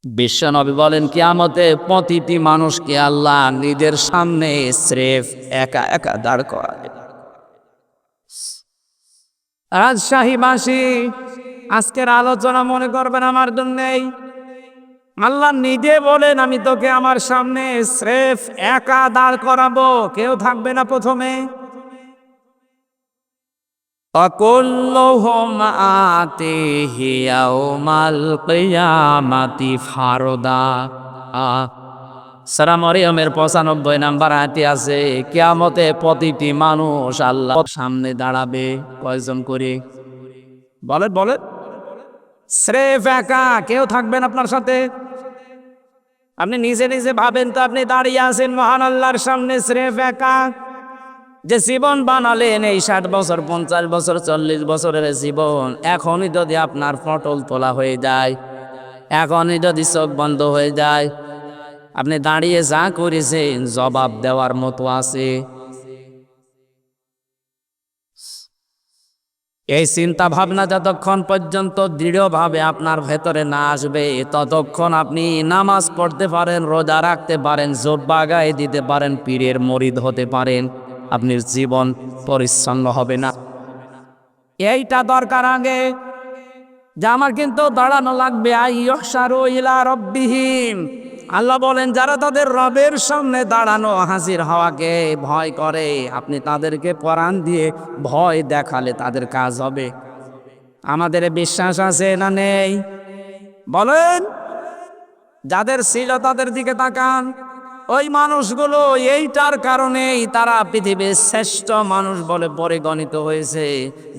বিশ্বনবী বলেন, কিয়ামতে প্রতিটি মানুষকে আল্লাহ নিজের সামনে স্রেফ একা একা দাঁড় করাবে। রাজশাহীবাসী, আজকের আলোচনা মনে করবেন আমার জন্যেই। আল্লাহ নিজে বলেন, আমি তোকে আমার সামনে স্রেফ একা দাঁড় করাবো, কেউ থাকবে না প্রথমে। وكلهم آتيه يوم القيامة فردا। সূরা মরিয়মের 95 নাম্বার আয়াতে আছে, কিয়ামতে প্রতিটি মানুষ আল্লাহর সামনে দাঁড়াবে। কয়জন করে? বলেন বলেন। স্রেফ একা, কেউ থাকবেন আপনার সাথে। আপনি নিজে নিজে ভাবেন তো, আপনি দাঁড়িয়ে আছেন মহান আল্লাহর সামনে স্রেফ একা। যে জীবন বানালেন, এই 60 বছর 50 বছর 40 বছরের জীবন, এখনই যদি আপনার পটল তোলা হয়ে যায়, এখনই যদি চোখ বন্ধ হয়ে যায়, আপনি দাঁড়িয়ে যা করেছেন জবাব দেওয়ার মতো আছে? এই চিন্তা ভাবনা যতক্ষণ পর্যন্ত দৃঢ়ভাবে আপনার ভেতরে না আসবে, ততক্ষণ আপনি নামাজ পড়তে পারেন, রোজা রাখতে পারেন, জোব্বা গায়ে দিতে পারেন, পীরের মুরিদ হতে পারেন, আপনার জীবন পরিচ্ছন্ন হবে না। এইটা দরকার আগে, যে আমার কিন্তু দাঁড়ানো লাগবে। আইয়ুহশারু ইলা রাব্বিহিম, আল্লাহ বলেন যারা তাদের রবের সামনে দাঁড়ানো হাজির হওয়াকে ভয় করে, আপনি তাদেরকে কোরআন দিয়ে ভয় দেখালে তাদের কাজ হবে। আমাদের বিশ্বাস আছে না নেই? বলেন। যাদের ছিল তাদের দিকে তাকান। ওই মানুষগুলো এইটার কারণেই তারা পৃথিবীর শ্রেষ্ঠ মানুষ বলে পরিগণিত হয়েছে,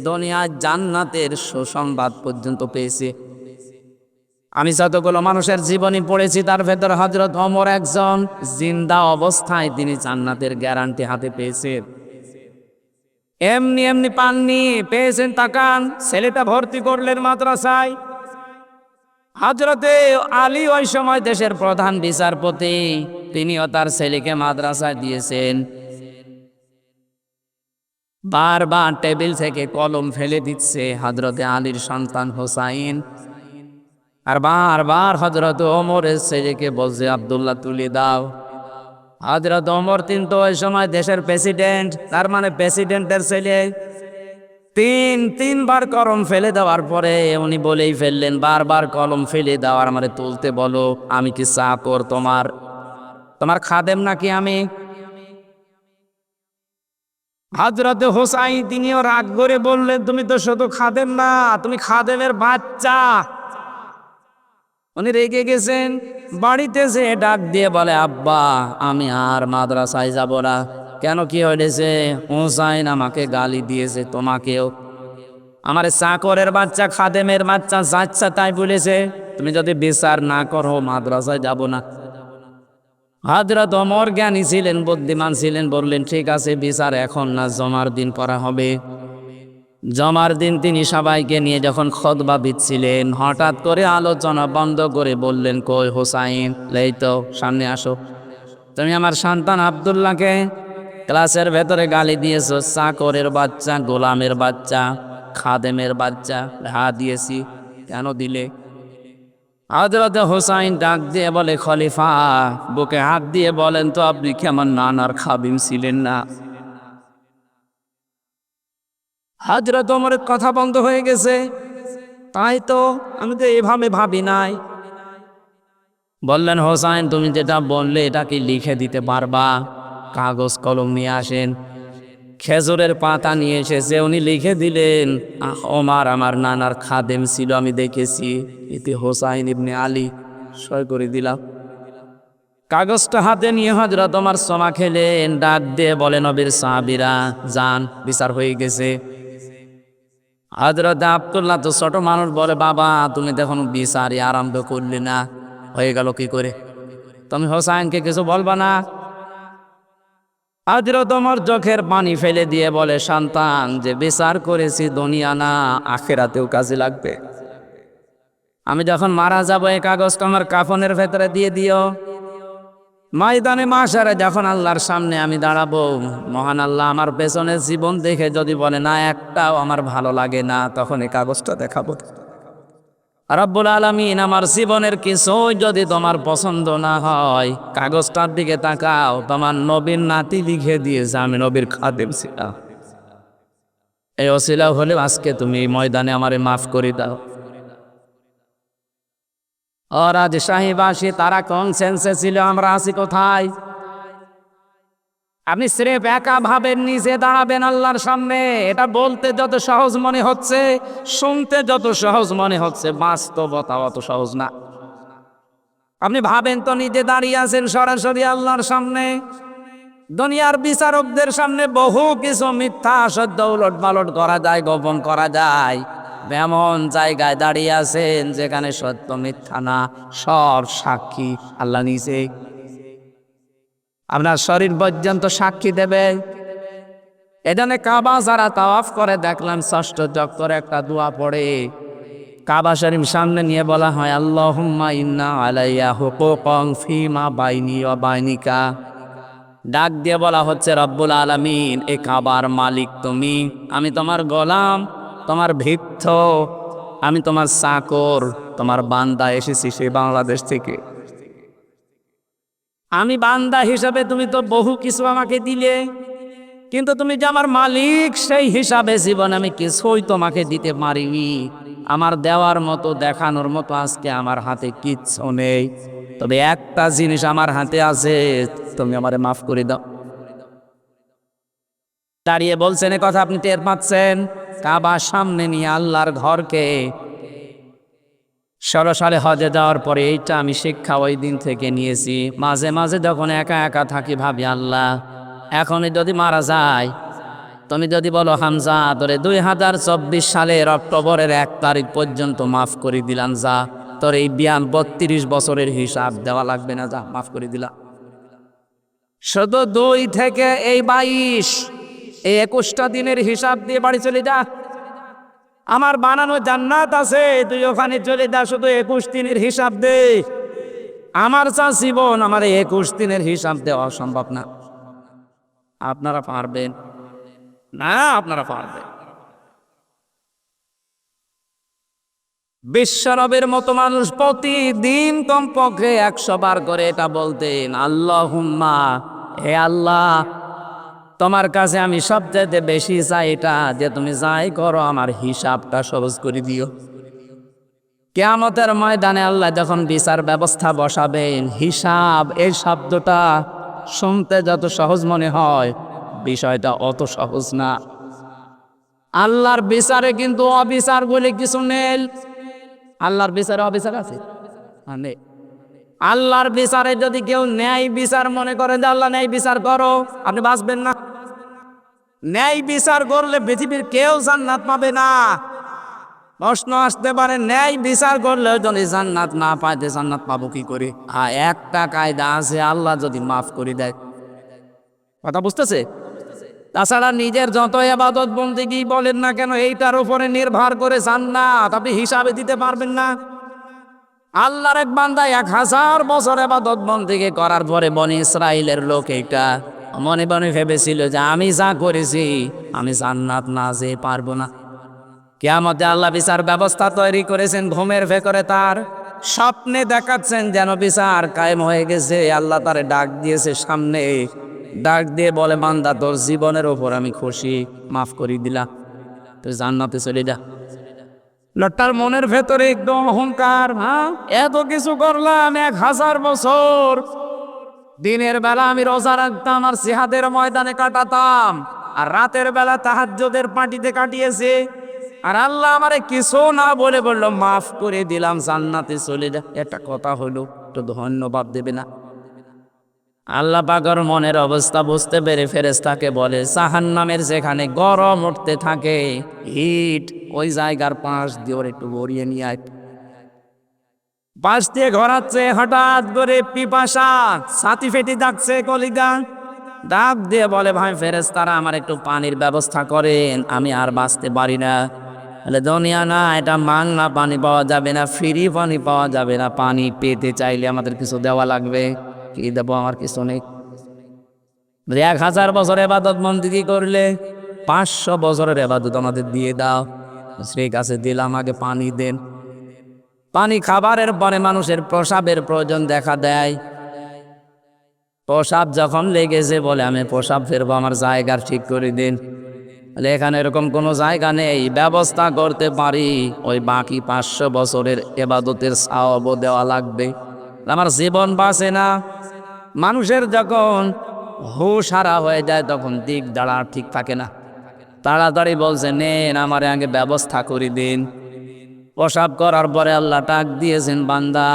দুনিয়ার জান্নাতের সুসংবাদ পর্যন্ত পেয়েছে। আমি যতগুলো মানুষের জীবনী পড়েছি, তার ভেতর হযরত ওমর একজন, জিন্দা অবস্থায় তিনি জান্নাতের গ্যারান্টি হাতে পেয়েছেন। এমনি এমনি পাননি, পেয়েছেন। তাকান, ছেলেটা ভর্তি করলেন মাদ্রাসায়। হযরতে আলী ওই সময় দেশের প্রধান বিচারপতি, তিনিও তার ছেলেকে মাদ্রাসায় দিয়েছেন। বারবার টেবিল থেকে কলম ফেলে দিচ্ছে হযরতে আলীর সন্তান হোসাইন, আর বারবার হযরত ওমরের ছেলেকে বলছে আব্দুল্লাহ তুলে দাও। হযরত ওমর কিন্তু ওই সময় দেশের প্রেসিডেন্ট, তার মানে প্রেসিডেন্টের ছেলে। তিনবার কলম ফেলে দেওয়ার পরে উনি বলেই ফেললেন, বারবার কলম ফেলে দেওয়ার মানে তুলতে বলো, আমি কি চাকর তোমার? তোমার খাদেম নাকি আমি? হযরত হোসাইন তিনিও রাগ করে বললেন, তুমি তো শুধু খাদেম না, তুমি খাদেমের বাচ্চা। উনি রেগে গেছেন। বাড়িতে যে ডাক দিয়ে বলে, আব্বা আমি আর মাদ্রাসায় যাব না। কেন, কি হয়েছে? হোসাইন আমাকে গালি দিয়েছে, তোমাকেও। আমার চাকরের বাচ্চা, খাদেমের বাচ্চা, যাচ্ছা তাই বলেছে। তুমি যদি বিচার না করো মাদ্রাসায় যাব না। হযরত ওমর জ্ঞানী ছিলেন, বুদ্ধিমান ছিলেন, বললেন ঠিক আছে, বিচার এখন না, জমার দিন করা হবে। জমার দিন তিনি সবাইকে নিয়ে যখন খুতবা দিচ্ছিলেন, হঠাৎ করে আলোচনা বন্ধ করে বললেন, কই হোসাইন, এই তো সামনে আসো। তুমি আমার সন্তান আব্দুল্লাহকে ক্লাসের ভেতরে গালি দিয়েছো, চাকরের বাচ্চা, গোলামের বাচ্চা, খাদেমের বাচ্চা। হ্যাঁ দিয়েছি। কেন দিলে? হযরত হোসাইন ডাক দিয়ে বলে, খলিফা বুকে হাত দিয়ে বলেন তো, আপনি কি আমার নানার খাদিম ছিলেন না? হযরত ওমরের কথা বন্ধ হয়ে গেছে। তাই তো, আমি তো এভাবে ভাবি নাই। বললেন, হোসাইন তুমি যেটা বললে এটা কি লিখে দিতে পারবা? কাগজ কলম নিয়ে আসেন। খেজুরের পাতা নিয়ে এসেছে, উনি লিখে দিলেন, ওমর আমার নানার খাদেম ছিল, আমি দেখেছি। এতে হোসাইন ইবনে আলী, সই করে দিলাম। কাগজটা হাতে নিয়ে হযরত ওমর সমা খেলেন, ডাক দিয়ে বলে, নবীর সাহাবীরা যান, বিচার হয়ে গেছে। হযরত আব্দুল্লাহ তো ছোট মানুষ, বলে, বাবা তুমি দেখুন বিচারই আরম্ভ করলি না, হয়ে গেল কি করে? তুমি হোসাইনকে কিছু বলবা না? হযরত ওমর চোখের পানি ফেলে দিয়ে বলে, সন্তান, যে বিচার করেছি দুনিয়া না আখিরাতেও কাজে লাগবে। আমি যখন মারা যাব এই কাগজটা আমার কাফনের ভেতরে দিয়ে দিও। ময়দানে মাশারে যখন আল্লাহর সামনে আমি দাঁড়াবো, মহান আল্লাহ আমার পেছনের জীবন দেখে যদি বলে না একটাও আমার ভালো লাগে না, তখন এই কাগজটা দেখাবো। রব্বুল আলামিন আমার জীবনের কিছুই যদি তোমার পছন্দ না হয়, কাগজটার দিকে তাকাও, তোমার নবীর নাতি লিখে দিয়েছে আমি নবীর খাদেম ছিলাম। এই ওসিলা হলে আজকে তুমি এই ময়দানে আমারে মাফ করে দাও। ওরা যে শাহীবাসী তারা কনসেন্সে ছিল, আমরা আছি কোথায়? আপনি স্রেফ একা ভাবেন নিজে দাঁড়াবেন আল্লাহর সামনে, এটা বলতে যত সহজ মনে হচ্ছে, শুনতে যত সহজ মনে হচ্ছে, বাস্তবতা অত সহজ না। আপনি ভাবেন তো নিজে দাঁড়িয়ে আছেন সরাসরি আল্লাহর সামনে। দুনিয়ার বিচারকদের সামনে বহু কিছু মিথ্যা সত্য উলট পালট করা যায়, গোপন করা যায়। এমন জায়গায় দাঁড়িয়ে আছেন যেখানে সত্য মিথ্যা না সব সাক্ষী আল্লাহ নিজে। আপনার শরীর পর্যন্ত সাক্ষী দেবে। এখানে কাবা যারা তাওয়াফ করে দেখলাম ষষ্ঠ চক্করে একটা দোয়া পড়ে কাবা শরীফ সামনে নিয়ে বলা হয় আল্লাহুম্মা ইন্না আলাইয়া হুকুকান ফীমা বাইনি ওয়া বাইনিকা। ডাক দিয়ে বলা হচ্ছে রব্বুল আলামিন, এ কাবার মালিক তুমি, আমি তোমার গোলাম, তোমার ভিত্ত, আমি তোমার চাকর, তোমার বান্দা, এসেছি সেই বাংলাদেশ থেকে। আমি বান্দা হিসাবে তুমি তো বহু কিছু আমাকে দিলে, কিন্তু তুমি যে আমার মালিক সেই হিসাবে জীবন আমি কিছুই তোমাকে দিতে পারিনি। আমার দেওয়ার মতো দেখানোর মতো আজকে আমার হাতে কিচ্ছু নেই, তবে একটা জিনিস আমার হাতে আছে, তুমি আমারে মাফ করে দাও। দাঁড়িয়ে বলছেন এ কথা, আপনি টের পাচ্ছেন? কাবা সামনে নিয়ে আল্লাহর ঘরকে। 16 সালে হজে যাওয়ার পরে এইটা আমি শিক্ষা ওই দিন থেকে নিয়েছি। মাঝে মাঝে যখন একা একা থাকি ভাবি আল্লাহ, এখনই যদি মারা যায়, তুমি যদি বলো হামজা তোরে 2024 সালের অক্টোবরের 1 তারিখ পর্যন্ত মাফ করে দিলাম, যা তোর এই 32 বছরের হিসাব দেওয়া লাগবে না, যা মাফ করে দিলাম। শুধু 2 থেকে এই 22 এই 21টা দিনের হিসাব দিয়ে বাড়ি চলে যা। আমার বানানো জান্নাত আছে, তুই ওখানে চলে যা, শুধু 21 দিনের হিসাব দে। আমার যা জীবন, আমার 21 দিনের হিসাব দেওয়া সম্ভব না। আপনারা পারবেন না? আপনারা পারবেন? বিশ্বনবীর মতো মানুষ প্রতিদিন কমপক্ষে 100 বার করে এটা বলতেন, আল্লাহুম্মা, হে আল্লাহ, তোমার কাছে আমি সবচেয়ে বেশি চাই এটা যে তুমি যাই করো আমার হিসাবটা সহজ করে দিও। কিয়ামতের ময়দানে আল্লাহ যখন বিচার ব্যবস্থা বসাবেন, হিসাব এই শব্দটা শুনতে যত সহজ মনে হয়, বিষয়টা অত সহজ না। আল্লাহর বিচারে কিন্তু অবিচার বলে কিছু নেই। আল্লাহর বিচারে অবিচার আছে? নেই। আল্লাহর বিচারে যদি কেউ ন্যায় বিচার মনে করে যে আল্লাহ ন্যায় বিচার করো, আপনি বাঁচবেন না। ন্যায় বিচার করলে পৃথিবীর কেউ জান্নাত পাবে না। প্রশ্ন আসতে পারে, ন্যায় বিচার করলে যদি জান্নাত না পাইতে জান্নাত পাবো কি করে? একটা কায়দা আছে, আল্লাহ যদি মাফ করে দেয়। কথা বুঝতেছে? তাছাড়া নিজের যত ইবাদত বন্দেগী বলেন না কেন, এইটার উপরে নির্ভর করে জান্নাত আপনি হিসাবে দিতে পারবেন না। আল্লাহর এক বান্দা 1000 বছর ইবাদত বন্দেগী করার পরে বনি ইসরাইলের লোক এটা মনে মনে ভেবেছিল যে আমি যা করেছি আমি জান্নাত না যেতে পারবো না। কিয়ামতে আল্লাহ বিচার ব্যবস্থা তৈরি করেছেন ঘুমের ভেতরে, তার স্বপ্নে দেখাচ্ছেন যেন বিচার কায়েম হয়ে গেছে। আল্লাহ তারে ডাক দিয়েছে সামনে, ডাক দিয়ে বলে, বান্দা তোর জীবনের ওপর আমি খুশি, মাফ করে দিলা, তুই জান্নাতে চলে যা। লোকটার মনের ভেতরে একদম অহংকার, এত কিছু করলাম, 1000 বছর দিনের বেলা আমি রোজা রাখতাম আর জিহাদের ময়দানে কাটাতাম, আর রাতের বেলা তাহাজ্জুদের পার্টিতে কাটিয়েছে, আর আল্লাহ আমারে কিছু না বলে বললো মাফ করে দিলাম, জান্নাতে চলে যা। একটা কথা হলো, তো ধন্যবাদ দেবে না? আল্লাহ পাকের মনের অবস্থা বুঝতে পেরে ফেরেশতাকে বলে, জাহান্নামের যেখানে গরম উঠতে থাকে, হিট, ওই জায়গার পাশ দিয়ে ওর একটু গড়িয়ে নিয়ে আয়। পাশ দিয়ে ঘোরাচ্ছে, হঠাৎ করে পিপাসা, ছাতি ফেটে যাচ্ছে কলিজা, ডাক দিয়ে বলে, ভাই ফেরেশতারা আমার একটু পানির ব্যবস্থা করেন, আমি আর বাঁচতে পারি না। বলে, দুনিয়া না, এটা মাংনা পানি পাওয়া যাবে না, ফ্রি পানি পাওয়া যাবে না, পানি পেতে চাইলে আমাদের কিছু দেওয়া লাগবে। কি দেবো? আমার কিছু নেই। 1000 বছর ইবাদত বন্দেগী করলে 500 বছরের ইবাদত আমাদের দিয়ে দাও। সেই কাছে দিলাম, আগে পানি দেন। পানি খাবারের পরে মানুষের প্রসাবের প্রয়োজন দেখা দেয়। প্রসাব যখন লেগেছে বলে আমি প্রসাব ফেরবো, আমার জায়গা ঠিক করে দিন। এখানে এরকম কোনো জায়গা নেই, ব্যবস্থা করতে পারি, ওই বাকি 500 বছরের এবাদতের সওয়াবও দেওয়া লাগবে, আমার জীবন বাঁচে না। মানুষের যখন হুঁশ হারা হয়ে যায় তখন দিক দাঁড়া ঠিক থাকে না, তাড়াতাড়ি বলছে নেন আমার আগে ব্যবস্থা করে দিন। প্রসাব করার পরে আল্লাহ ডাক দিয়েছেন, বান্দা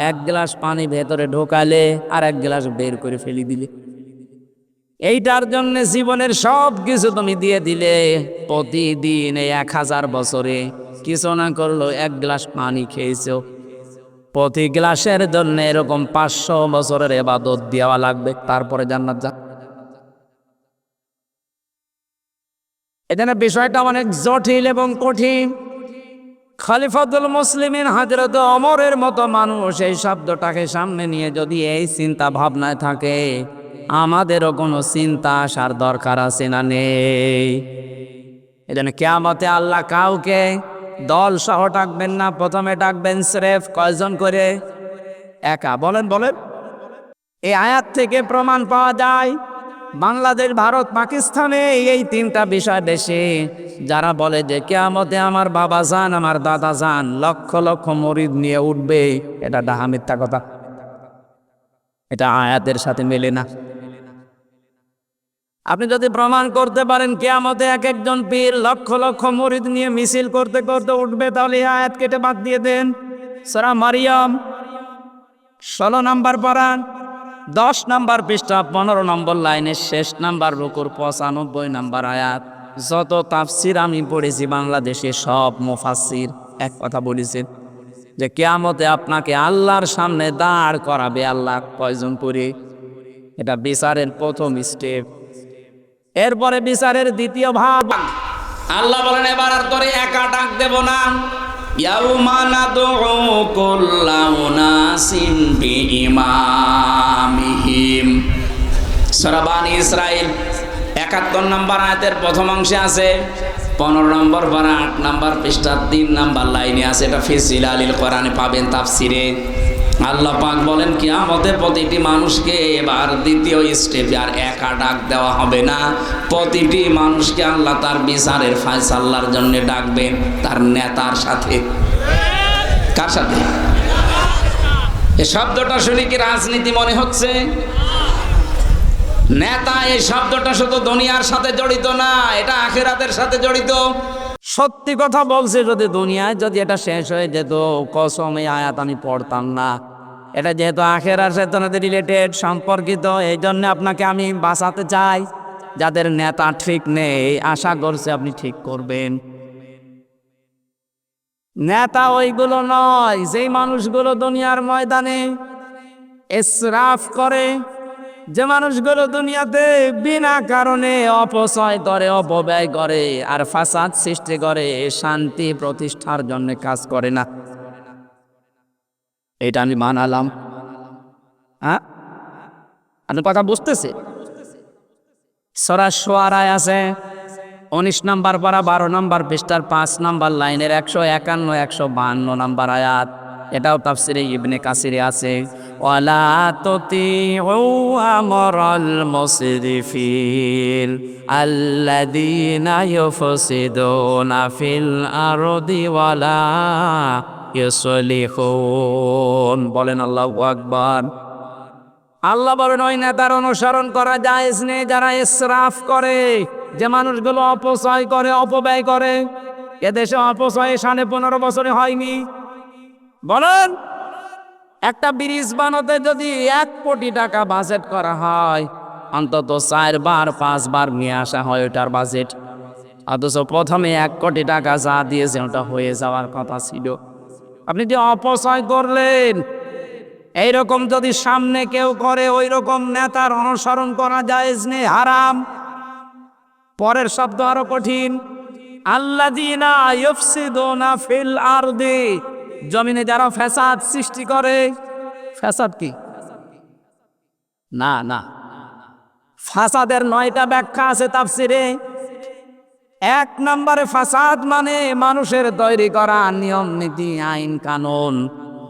1 গ্লাস পানি ভেতরে ঢোকালে আর 1 গ্লাস বের করে ফেলে দিলে, এইটার জন্য জীবনের সব কিছু তুমি দিয়ে দিলে। প্রতিদিন এই 1000 বছরে কিছু না করলো 1 গ্লাস পানি খেয়েছো, প্রতি গ্লাসের জন্য এরকম 500 বছরের ইবাদত দেওয়া লাগবে, তারপরে জান্নাত যা। এখানে বিষয়টা অনেক জটিল এবং কঠিন। খলিফাতুল মুসলিমিন হযরত ওমরের মতো মানুষ এই শব্দটাকে সামনে নিয়ে যদি এই চিন্তা ভাবনায় থাকে, আমাদেরও কোনো চিন্তা আসার দরকার আছে না নেই? এজন্য কিয়ামতে আল্লাহ কাউকে দল সহ ডাকবেন না, প্রথমে ডাকবেন স্রেফ কয়জন করে? একা। বলেন বলেন। এই আয়াত থেকে প্রমাণ পাওয়া যায় বাংলাদেশ, ভারত, পাকিস্তানে এই 3টা বিষয় দেশে যারা বলে যে কিয়ামতে আমার বাবা যান, আমার দাদা যান, লক্ষ লক্ষ মুরিদ নিয়ে উঠবে, এটা ডাহা মিথ্যা কথা, এটা আয়াতের সাথে মেলে না। আপনি যদি প্রমাণ করতে পারেন কিয়ামতে এক একজন পীর লক্ষ লক্ষ মুরিদ নিয়ে মিছিল করতে করতে উঠবে, তাহলে এই আয়াত কেটে বাদ দিয়ে দেন। সূরা মারিয়াম 16 নম্বর পারা 10 নম্বর পৃষ্ঠা 15 নম্বর লাইনের শেষ নাম্বার রুকুর 95 নম্বর আয়াত। যত তাফসির আমি পড়েছি বাংলাদেশে সব মুফাসসির এক কথা বলেছেন যে কিয়ামতে আপনাকে আল্লাহর সামনে দাঁড় করাবে আল্লাহ কয়জন করে? এটা বিচারের প্রথম স্টেপ। এরপরে বিচারের দ্বিতীয় ভাগ। আল্লাহ বলেন এবার আর তোরে একা ডাক দেব না। ইয়াউমা নাদউ কুল্লা উনাসিন বিইমামিহিম। সূরা বানী ইসরাইল 71 নম্বর আয়াতের প্রথম অংশে আছে, 15 নম্বর পারা 8 নম্বর পৃষ্ঠা 3 নম্বর লাইনে আছে। এটা ফি জিলালিল কোরআনে পাবেন তাফসিরে। আল্লাহ পাক বলেন কিয়ামতে প্রতিটি মানুষকে এবার দ্বিতীয় স্টেপে আর একা ডাক দেওয়া হবে না, প্রতিটি মানুষকে আল্লাহ তার বিচারের ফয়সালার জন্য ডাকবেন তার নেতার সাথে। কার সাথে? এই শব্দটা শুনে কি রাজনীতি মনে হচ্ছে? নেতা এই শব্দটা শুধু দুনিয়ার সাথে জড়িত না, এটা আখিরাতের সাথে জড়িত। সত্যি কথা বলছে, যদি দুনিয়ায় যদি এটা শেষ হয়ে যেত, কসম এই আয়াত আমি পড়তাম না। এটা যেহেতু আখিরার সাথে রিলেটেড, সম্পর্কিত, এই জন্য আপনাকে আমি বাঁচাতে চাই। যাদের নেতা ঠিক নেই, আশা করছে আপনি ঠিক করবেন। নেতা ওইগুলো নয় যেই মানুষগুলো দুনিয়ার ময়দানে ইসরাফ করে, যে মানুষগুলো দুনিয়াতে বিনা কারণে অপচয় করে, অপব্যয় করে আর ফাসাদ সৃষ্টি করে, শান্তি প্রতিষ্ঠার জন্য কাজ করে না। এটা আমি মানালাম। হ্যাঁ, আপনি কথা বুঝতেছে? সূরা শুআরায় আছে 19 নম্বর পারা 12 নম্বর পৃষ্ঠার 5 নম্বর লাইনের 151 152 নম্বর আয়াত। এটাও তাফসিরে ইবনে কাসিরে আছে। ওয়ালা তুতিউ আমরাল মুসরিফিন আল্লাযীনা ইউফসিদুনা ফিল আরদি ওয়ালা ইউসলিহুন। বলেন আল্লাহু আকবার। আল্লাহ বলেন ওই নেতার অনুসরণ করা জায়েজ নেই যারা ইসরাফ করে, যে মানুষগুলো অপচয় করে, অপব্যয় করে। এদেশে অপচয় 15.5 বছরে হয়নি। বলেন, একটা ব্রিজ বানাতে যদি 1 কোটি টাকা বাজেট করা হয়, অন্তত 4 বার 5 বার নিয়ে আসা হয় ওটার বাজেট, অথচ প্রথমে 1 কোটি টাকা যা দিয়েছে ওটা হয়ে যাওয়ার কথা ছিল। আপনি যে অপচয় করলেন, এইরকম যদি সামনে কেউ করে, ওই রকম নেতার অনুসরণ করা জায়েজ নেই, হারাম। পরের শব্দ আরো কঠিন। আল্লাযীনা ইউফসিদুনা ফিল আরদি, জমিনে যারা ফ্যাসাদ সৃষ্টি করে। ফ্যাসাদ কি? না না, ফাসাদের 9টা ব্যাখ্যা আছে তাফসিরে। এক নম্বরে ফাসাদ মানে মানুষের তৈরি করা নিয়ম নীতি আইন কানুন।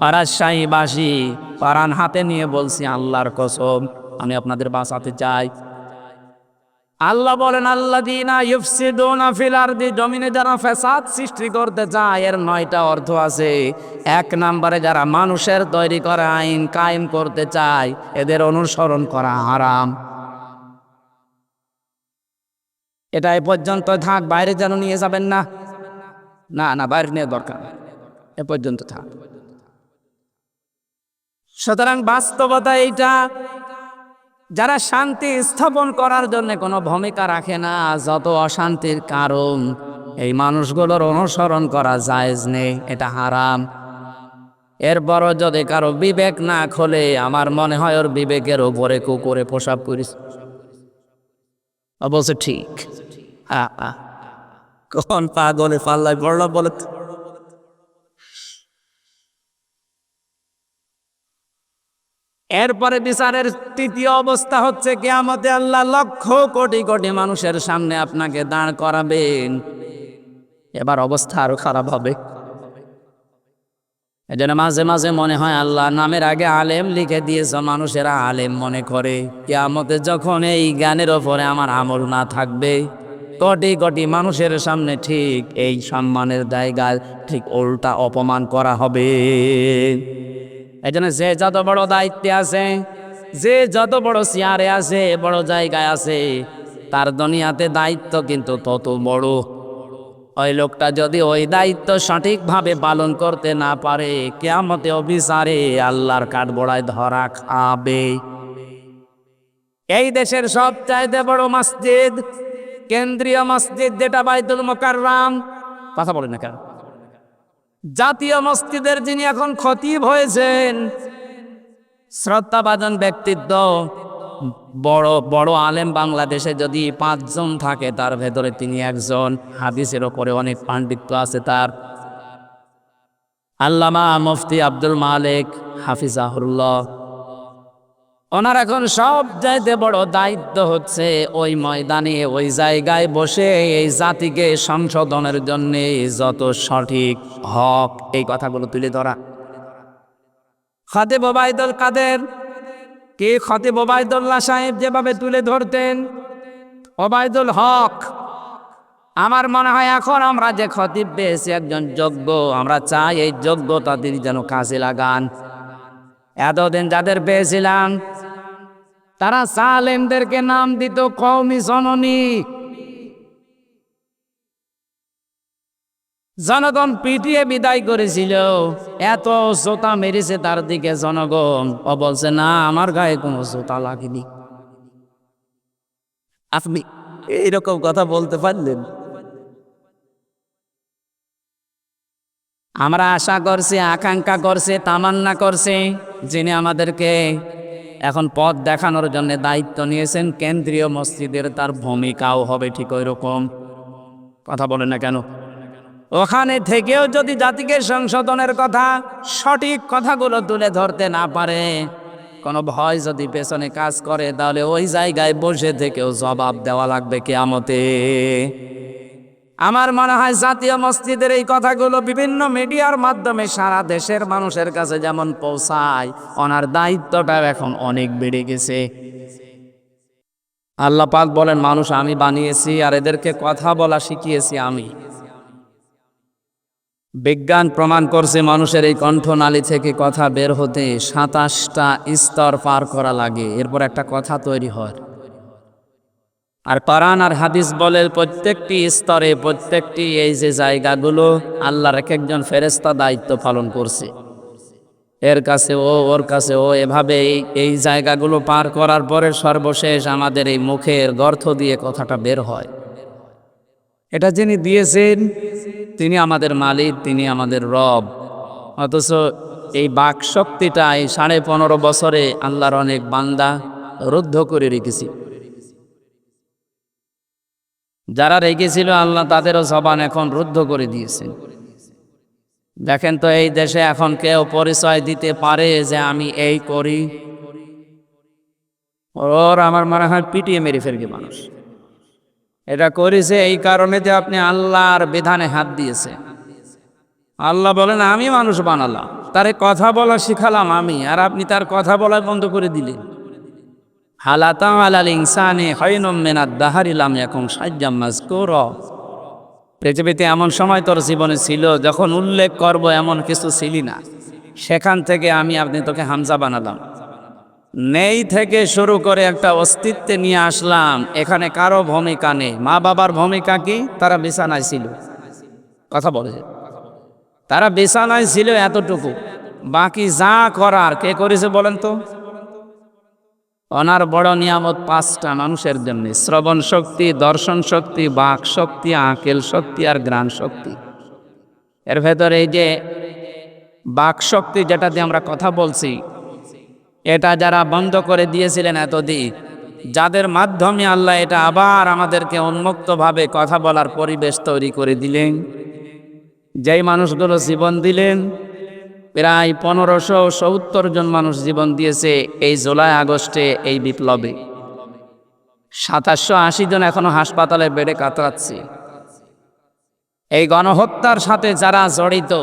পারাশাহীবাসী পারান হাতে নিয়ে বলছি আল্লাহর কসম, আমি আপনাদের বাঁচাতে চাই। আল্লাহ বলেন আল্লাযীনা ইউফসিদুনা ফিল আরদি, জমিনে যারা ফাসাদ সৃষ্টি করতে চায়, এর 9টা অর্থ আছে। এক নম্বরে যারা মানুষের তৈরি করা আইন কায়েম করতে চায়, এদের অনুসরণ করা হারাম। এটা এ পর্যন্ত থাক, বাইরে যেন নিয়ে যাবেন না। না না, বাইরে নিয়ে দরকার, এ পর্যন্ত থাক। সুতরাং বাস্তবতা এইটা, যারা শান্তি স্থাপন করার জন্য কোনো ভূমিকা রাখে না, যত অশান্তির কারণ, এই মানুষগুলোর অনুসরণ করা জায়েজ নেই, এটা হারাম। এরপরও যদি কারো বিবেক না খোলে, আমার মনে হয় ওর বিবেকের উপরে কুকুরে প্রসাব করিস। অবশ্য ঠিক, কোন পাগলে পাল্লায় পড়লো বলে। এরপরে বিচারের তৃতীয় অবস্থা হচ্ছে কিয়ামতে আল্লাহ লক্ষ কোটি কোটি মানুষের সামনে আপনাকে দাঁড় করাবেন। এবার অবস্থা আরো খারাপ হবে। এজন্য মাঝে মাঝে মনে হয় আল্লাহ নামের আগে আলেম লিখে দিয়েছ, মানুষেরা আলেম মনে করে। কিয়ামতে যখন এই জ্ঞানের ওপরে আমার আমল না থাকবে, কোটি কোটি মানুষের সামনে ঠিক এই সম্মানের জায়গায় ঠিক উল্টা অপমান করা হবে। এই জন্য যে যত বড় দায়িত্বে আছে, যে যত বড় চেয়ারে আছে, বড় জায়গায় আছে, তার দুনিয়াতে দায়িত্ব কিন্তু তত বড়। ওই লোকটা যদি ওই দায়িত্ব সঠিকভাবে পালন করতে না পারে, কিয়ামতে বিচারে আল্লাহর কাঠগড়ায় ধরা খাবে। এই দেশের সবচাইতে বড় মসজিদ, কেন্দ্রীয় মসজিদ যেটা বাইতুল মুকাররম, কথা বলেন না কেন? জাতীয় মসজিদের যিনি এখন খতিব হয়েছেন, শ্রদ্ধাভাজন ব্যক্তিত্ব, বড় বড় আলেম বাংলাদেশে যদি 5 জন থাকে, তার ভেতরে তিনি একজন। হাদিসের ওপরে অনেক পাণ্ডিত্য আছে তার। আল্লামা মুফতি আব্দুল মালিক হাফিজাহুল্লাহ, ওনার এখন সব চাইতে বড় দায়িত্ব হচ্ছে ওই ময়দানে, ওই জায়গায় বসে এই জাতিকে সংশোধনের জন্য যত সঠিক হক এই কথাগুলো তুলে ধরা। খতিব ওবায়দুল কাদের কে, খতিব ওবায়দুল্লাহ সাহেব যেভাবে তুলে ধরতেন, ওবায়দুল হক, আমার মনে হয় এখন আমরা যে খতিব পেয়েছি একজন যোগ্য, আমরা চাই এই যোগ্যতা তিনি যেন কাজে লাগান। এতদিন যাদের পেয়েছিলাম তারা সালেমদেরকে নাম দিত কওমি জননী। জনগণ পিটিয়ে বিদায় করেছিল, এত জোতা মেরেছে তার দিকে জনগণ, ও বলছে না আমার গায়ে কোনো জোতা লাগেনি। আপনি এইরকম কথা বলতে পারলেন? আমরা আশা করছি, আকাঙ্ক্ষা করছে, তামান্না করছে, যিনি আমাদেরকে এখন পথ দেখানোর জন্য দায়িত্ব নিয়েছেন কেন্দ্রীয় মসজিদের, তার ভূমিকাও হবে ঠিক ওই রকম। কথা বলেন না কেন? ওখানে থেকেও যদি জাতিকে সংশোধনের কথা, সঠিক কথাগুলো তুলে ধরতে না পারে, কোনো ভয় যদি পেছনে কাজ করে, তাহলে ওই জায়গায় বসে থেকেও জবাব দেওয়া লাগবে কিয়ামতে। আমার মনে হয় জাতীয় মসজিদের এই কথাগুলো বিভিন্ন মিডিয়ার মাধ্যমে সারা দেশের মানুষের কাছে যেমন পৌঁছায়, ওনার দায়িত্বটা এখন অনেক বেড়ে গেছে। আল্লাহ পাক বলেন মানুষ আমি বানিয়েছি আর এদেরকে কথা বলা শিখিয়েছি আমি। বিজ্ঞান প্রমাণ করছে মানুষের এই কণ্ঠনালী থেকে কথা বের হতে 27টা স্তর পার করা লাগে, এরপর একটা কথা তৈরি হয়। আর কোরআন আর হাদিস বলে প্রত্যেকটি স্তরে, প্রত্যেকটি এই যে জায়গাগুলো আল্লাহর এক একজন ফেরেশতা দায়িত্ব পালন করছে। এর কাছে ও, ওর কাছে ও, এভাবে এই জায়গাগুলো পার করার পরে সর্বশেষ আমাদের এই মুখের গর্ত দিয়ে কথাটা বের হয়। এটা যিনি দিয়েছেন তিনি আমাদের মালিক, তিনি আমাদের রব। অথচ এই বাক শক্তিটা এই 15.5 বছরে আল্লাহর অনেক বান্দা রুদ্ধ করে রেখেছি। যারা রেখেছিল আল্লাহ তাদেরও জবান এখন রুদ্ধ করে দিয়েছেন। দেখেন তো এই দেশে এখন কেউ পরিচয় দিতে পারে যে আমি এই করি? ওর আমার মনে হয় পিটিয়ে মেরে ফেলবে মানুষ। এটা করেছে এই কারণে যে আপনি আল্লাহর বিধানে হাত দিয়েছে। আল্লাহ বলেন আমি মানুষ বানালাম, তারে কথা বলা শিখালাম আমি, আর আপনি তার কথা বলা বন্ধ করে দিলেন। হালাতা আলাল ইনসানে খায়রুম মিনাদ দাহরি লাম ইয়াকুন শাইয়্যাম মাযকুরা। পৃথিবীতে এমন সময় তোর জীবনে ছিল যখন উল্লেখ করব এমন কিছু ছিলি না, সেখান থেকে আমি আপনি তোকে হামজা বানালাম। নেই থেকে শুরু করে একটা অস্তিত্বে নিয়ে আসলাম, এখানে কারো ভূমিকা নেই। মা বাবার ভূমিকা কি? তারা বিছানায় ছিল, কথা বলে, তারা বিছানায় ছিল এতটুকু। বাকি যা করার কে করেছে বলেন তো? ওনার বড় নিয়ামত পাঁচটা মানুষের জন্য: শ্রবণ শক্তি, দর্শন শক্তি, বাক শক্তি, আকেল শক্তি আর ঘ্রাণ শক্তি। এর ভেতরে এই যে বাক শক্তি, যেটা দিয়ে আমরা কথা বলছি, এটা যারা বন্ধ করে দিয়েছিলেন এতদিন, যাদের মাধ্যমে আল্লাহ এটা আবার আমাদেরকে উন্মুক্তভাবে কথা বলার পরিবেশ তৈরি করে দিলেন, যেই মানুষগুলো জীবন দিলেন, প্রায় 1570 জন মানুষ জীবন দিয়েছে এই জুলাই আগস্টে এই বিপ্লবে। 2780 জন এখনো হাসপাতালে বেডে কাতরাচ্ছে। এই গণহত্যার সাথে যারা জড়িত,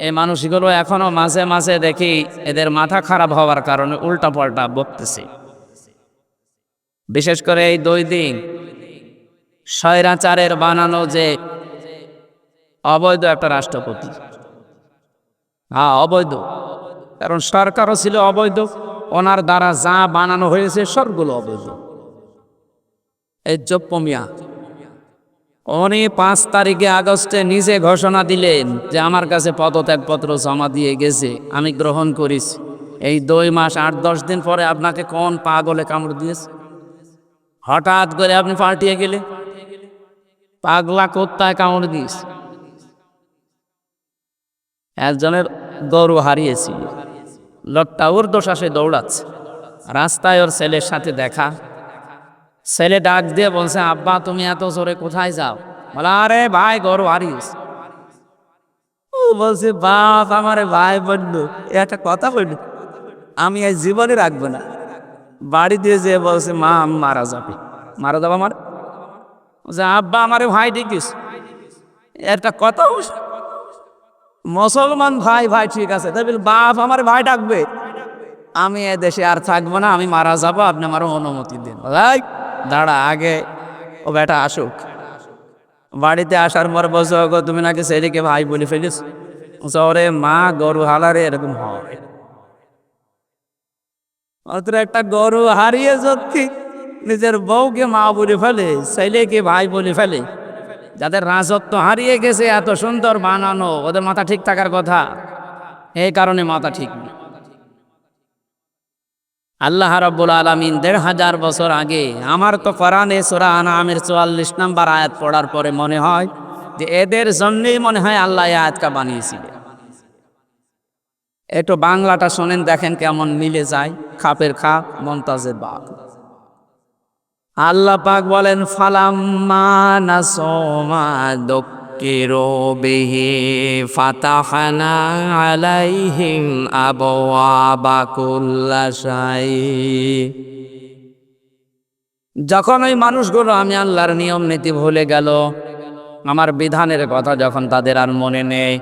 এই মানুষগুলো এখনো মাঝে মাঝে দেখি এদের মাথা খারাপ হওয়ার কারণে উল্টাপাল্টা বকতেছে। বিশেষ করে এই 2 দিন স্বৈরাচারের বানানো যে অবৈধ একটা রাষ্ট্রপতি, হ্যাঁ অবৈধ, কারণ সরকারও ছিল অবৈধ, ওনার দ্বারা যা বানানো হয়েছে সবগুলো অবৈধ। এই জপ্পমিয়া উনি 5 তারিখে আগস্টে নিজে ঘোষণা দিলেন যে আমার কাছে পদত্যাগপত্র জমা দিয়ে গেছে, আমি গ্রহণ করেছি। এই 2 মাস 8-10 দিন পরে আপনাকে কোন পাগলে কামড় দিয়েছে? হঠাৎ করে আপনি পাল্টিয়ে গেলে, পাগলা কোত্তায় কামড় দিয়েছে। একজনের গরু হারিয়েছিল, লোকটা ঊর্ধ্বশ্বাসে দৌড়াচ্ছে, রাস্তায় ওর ছেলের সাথে দেখা। ছেলে ডাক দিয়ে বলছে, আব্বা তুমি এত জোরে কোথায় যাও? বলে, আরে ভাই গরু হারিয়েছে। ও বলছে, বাপ আমারে ভাই বললো, একটা কথা বললো, আমি এই জীবনে রাখবো না। বাড়ি দিয়ে যেয়ে বলছে, মা আমি মারা যাবে। মারা যাবো আমার? বলছে, আব্বা আমারে ভাই দেখিস, একটা কথা বলছে, মুসলমান ভাই ভাই ঠিক আছে, তাই বল বাপ আমার ভাই ডাকবে, আমি এ দেশে আর থাকবো না, আমি মারা যাবো, আপনি আমার অনুমতি দিন। ভাই দাঁড়া, আগে ও বেটা আসুক। বাড়িতে আসার পর বলছো, গো তুমি নাকি ছেলেকে ভাই বলে ফেলিস। ওরে মা গরু হালারে এরকম হয়, অত একটা গরু হারিয়ে যদি নিজের বউকে মা বলে ফেলে, ছেলেকে ভাই বলে ফেলে, যাদের রাজত্ব হারিয়ে গেছে, এত সুন্দর বানানো, ওদের মাথা ঠিক থাকার কথা, এই কারণে মাথা ঠিক নেই। আল্লাহ রাব্বুল আলামিন 1500 বছর আগে, আমার তো কোরআনে সূরা আনআমের 44 নম্বর আয়াত পড়ার পরে মনে হয় যে এদের জন্যই মনে হয় আল্লাহ এই আয়াতটা বানিয়েছিলেন। একটু বাংলাটা শোনেন, দেখেন কেমন মিলে যায়, খাপের খাপ মমতাজের বাগ। আল্লাহ পাক বলেন, ফালাম্মা নাসমা দুক্কিরু বিহি ফাতাহনা আলাইহিম আবওয়াবা কুল্লা শাই। যখন ওই মানুষগুলো আমি আল্লাহর নিয়ম নীতি ভুলে গেল, আমার বিধানের কথা যখন তাদের আর মনে নেই,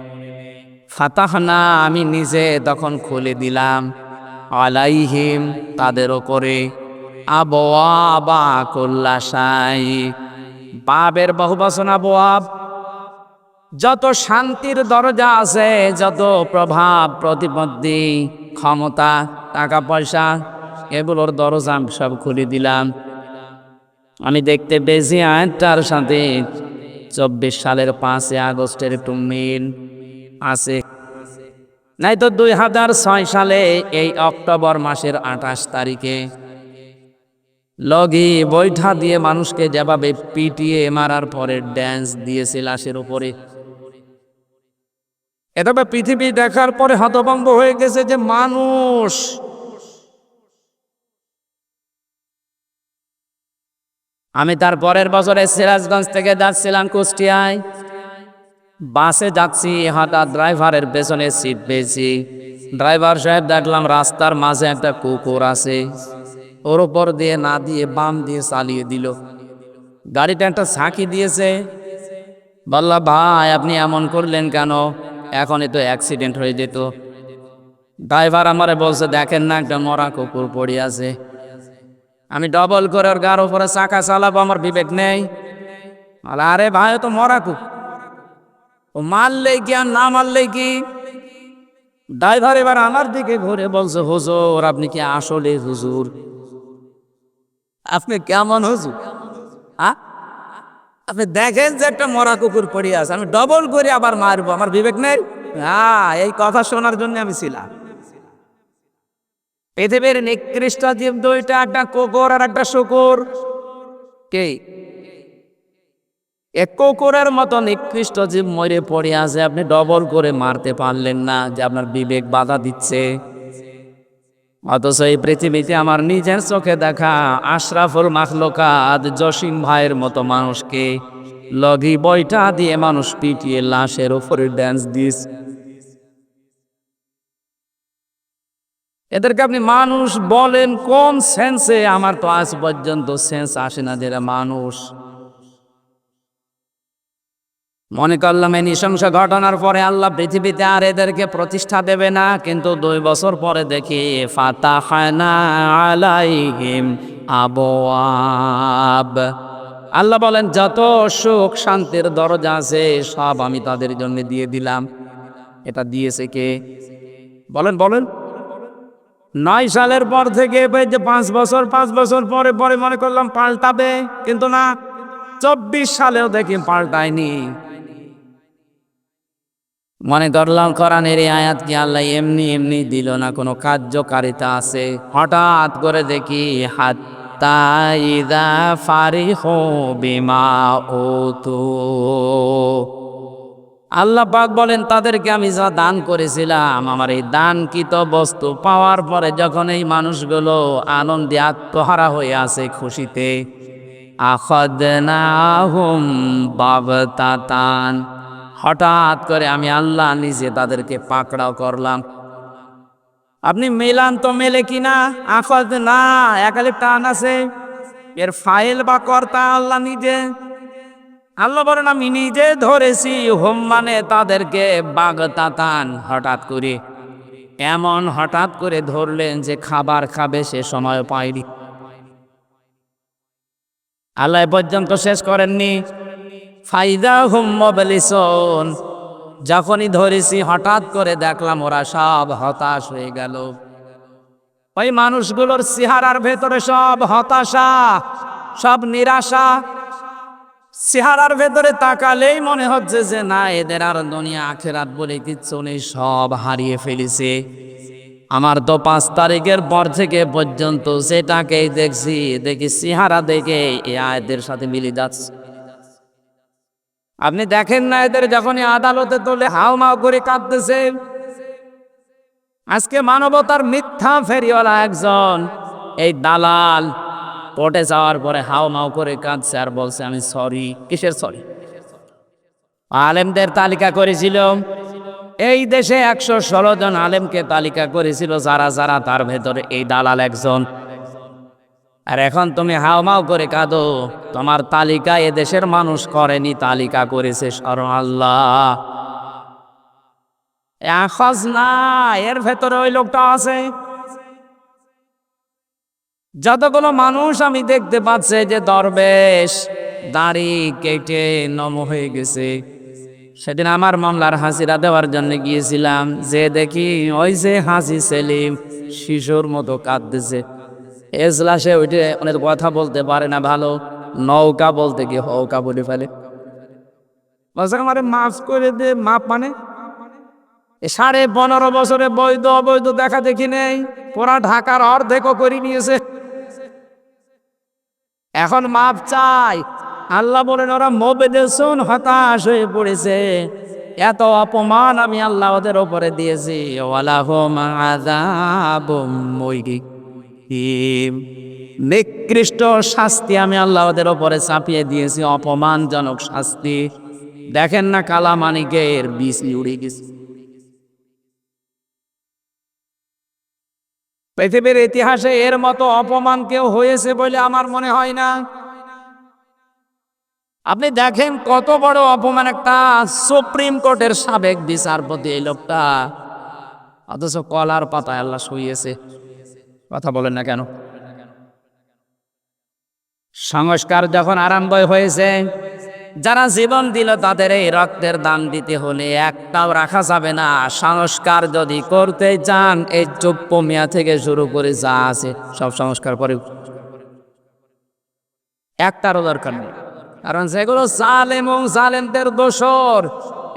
ফাতাহনা আমি নিজে তখন খুলে দিলাম, আলাইহিম তাদের ওপরে, আবওয়াবা কুল্লা শাই, বাবের বহুবচন আবওয়াব, যত শান্তির দরজা আছে, যত প্রভাব প্রতিপত্তি ক্ষমতা টাকা পয়সা, এগুলোর দরজা আমি সব খুলে দিলাম। আমি দেখতে পেয়েছি আয়াতটার সাথে 24 সালের 5 আগস্টের একটু মিল আছে, নাই তো 2006 সালে এই অক্টোবর মাসের 28 তারিখে লগি বৈঠা দিয়ে মানুষকে যেভাবে পিটিয়ে মারার পরে ড্যান্স দিয়েছে লাশের উপরে, এটা পৃথিবী দেখার পরে হতভম্ব হয়ে গেছে যে মানুষ। আমি তার পরের বছরে সিরাজগঞ্জ থেকে যাচ্ছিলাম কুষ্টিয়ায়, বাসে যাচ্ছি, হঠাৎ ড্রাইভারের পেছনে সিট পেয়েছি। ড্রাইভার সাহেব দেখলাম রাস্তার মাঝে একটা কুকুর আছে, ওর উপর দিয়ে না দিয়ে বাম দিয়ে চালিয়ে দিল। গাড়িটা একটা ঝাঁকি দিয়েছে। বলল, ভাই আপনি এমন করলেন কেন? এখনই তো অ্যাক্সিডেন্ট হয়ে যেত। ড্রাইভার আমারে বলছে, দেখেন না একটা মরা কুকুর পড়ে আছে। আমি ডবল করে ওর গার উপরে চাকা চালাবো, আমার বিবেক নেই? বলে, আরে ভাই ও তো মরা কুকুর, ও মারলেই কি আর না মারলেই কি? ড্রাইভার এবার আমার দিকে ঘুরে বলছে, হুজুর আপনি কি আসলে হুজুর? আপনি কেমন হুজুর? আপনি দেখেন যে একটা মরা কুকুর পড়ে আছে, আমি ডবল করে আবার মারবো, আমার বিবেক নেই? হ্যাঁ, এই কথা শোনার জন্য আমি ছিলাম। পৃথিবীর নিকৃষ্ট জীব দুইটা, একটা কুকুর আর একটা শুকুর। কে? এক কুকুরের মতো নিকৃষ্ট জীব মরে পড়ে আছে, আপনি ডবল করে মারতে পারলেন না, যে আপনার বিবেক বাধা দিচ্ছে। অথচ এই পৃথিবীতে আমার নিজের চোখে দেখা আশরাফুল মাখলুকাত জসিম ভাইয়ের মতো মানুষকে লগি বইটা দিয়ে মানুষ পিটিয়ে লাশের উপরে ড্যান্স দিস। এদেরকে আপনি মানুষ বলেন কোন সেন্সে? আমার তো আজ পর্যন্ত সেন্স আসে না যে এরা মানুষ। মনে করলাম এই নৃশংস ঘটনার পরে আল্লাহ পৃথিবীতে আর এদেরকে প্রতিষ্ঠা দেবে না, কিন্তু 2 বছর পরে দেখি ফাতাহানা আলাইহিম আবওয়াব। আল্লাহ বলেন যত সুখ শান্তির দরজা আছে সব আমি তাদের জন্য দিয়ে দিলাম। এটা দিয়েছে কে? বলেন বলেন। 9 সালের পর থেকে এই যে 5 বছর পরে পরে মনে করলাম পাল্টাবে, কিন্তু না, 24 সালেও দেখি পাল্টায়নি। মনে করলাম কোরআনের এই আয়াত কি আল্লাহ এমনি এমনি দিল না, কোনো কার্যকারিতা আছে। হঠাৎ করে দেখি হাত্তা ইযা ফারিহু বিমা উতু। আল্লাহ পাক বলেন তাদেরকে আমি যা দান করেছিলাম, আমার এই দানকৃত বস্তু পাওয়ার পরে যখন এই মানুষগুলো আনন্দে আত্মহারা হয়ে আছে খুশিতে, আখাযনাহুম বাগতাতান, হঠাৎ করে আমি আল্লাহ নিজে তাদেরকে পাকড়াও করলাম। আপনি মেলান তো মেলে কিনা? আফাদ না, একালে টান আছে, এর ফাইল বা কর্তা আল্লাহ নিজে। আল্লাহ বলেন আমি নিজে ধরেছি, হোম মানে তাদেরকে বাগতাতান, হঠাৎ করে। এমন হঠাৎ করে ধরলেন যে খাবার খাবে সে সময় পায়নি। আল্লাহ এ পর্যন্ত শেষ করেননি। ফাইদা হুম মুবলিসুন, যখনই ধরেছি হঠাৎ করে দেখলাম ওরা সব হতাশ হয়ে গেল। ওই মানুষগুলোর চেহারার ভেতরে সব হতাশা, সব নিরাশা। চেহারার ভেতরে তাকালেই মনে হচ্ছে যে না, এদের আর দুনিয়া আখেরাত বলে কিচ্ছু নেই, সব হারিয়ে ফেলেছে। আমার তো 5 তারিখের পর থেকে পর্যন্ত সেটাকেই দেখছি, দেখি চেহারা দেখে এই আয়াতের সাথে মিলে যাচ্ছে। আপনি দেখেন না এদের যখনই আদালতে তোলে হাউমাউ করে কাঁদতেছে। আজকে মানবতার মিথ্যা ফেরিওয়ালা একজন এই দালাল কোর্টে যাওয়ার পরে হাউমাউ করে কাঁদছে আর বলছে আমি সরি। কিসের সরি? আলেমদের তালিকা করেছিল এই দেশে, 116 জন আলেমকে তালিকা করেছিল যারা যারা, তার ভেতরে এই দালাল একজন। আর এখন তুমি হাউমাউ করে কাঁদো, তোমার তালিকা এ দেশের মানুষ করেনি, তালিকা করেছে স্বয়ং আল্লাহ। আখাজ না, এর ভেতরে ওই লোকটা আছে। যতগুলো মানুষ আমি দেখতে পাচ্ছি যে দরবেশ দাড়ি কেটে নম হয়ে গেছে। সেদিন আমার মামলার হাজিরা দেওয়ার জন্য গিয়েছিলাম, যে দেখি ওই যে হাজি সেলিম শিশুর মতো কাঁদতেছে। এজলাসে ওইটে অনেক কথা বলতে পারে না ভালো, নৌকা বলতে গিয়ে হৌকা বলে ফেলে। বলছে আমারে মাফ করে দে। মাপ মানে 15.5 বছরে বৈধ অবৈধ দেখা দেখি নেই, পুরা ঢাকার অর্ধেকও করে নিয়েছে, এখন মাপ চাই। আল্লাহ বলেন ওরা মুবলিসুন, হতাশ হয়ে পড়েছে। এত অপমান আমি আল্লাহ ওদের উপরে দিয়েছি। ওয়ালাহুম আযাবুম মুহিম, নিকৃষ্ট শাস্তি আমি আল্লাহ ওদের উপরে চাপিয়ে দিয়েছি, অপমানজনক শাস্তি। দেখেন না কালা মানিকের বিসি উড়ে গেছে। পৃথিবীর ইতিহাসে এর মতো অপমান কেউ হয়েছে বলে আমার মনে হয় না। আপনি দেখেন কত বড় অপমান, একটা সুপ্রিম কোর্টের সাবেক বিচারপতি এই লোকটা, অথচ কলার পাতায় আল্লাহ শুইয়েছে। কথা বলেন না কেন? সংস্কার যখন আরম্ভ হয়েছে, যারা জীবন দিল তাদের এই রক্তের দান দিতে হলে একটাও রাখা যাবে না। সংস্কার যদি করতে চান, এই চোপ্প মিয়া থেকে শুরু করে যা আছে সব সংস্কার করে, একটারও দরকার নেই। কারণ যেগুলো জালেম এবং জালেমদের দোসর,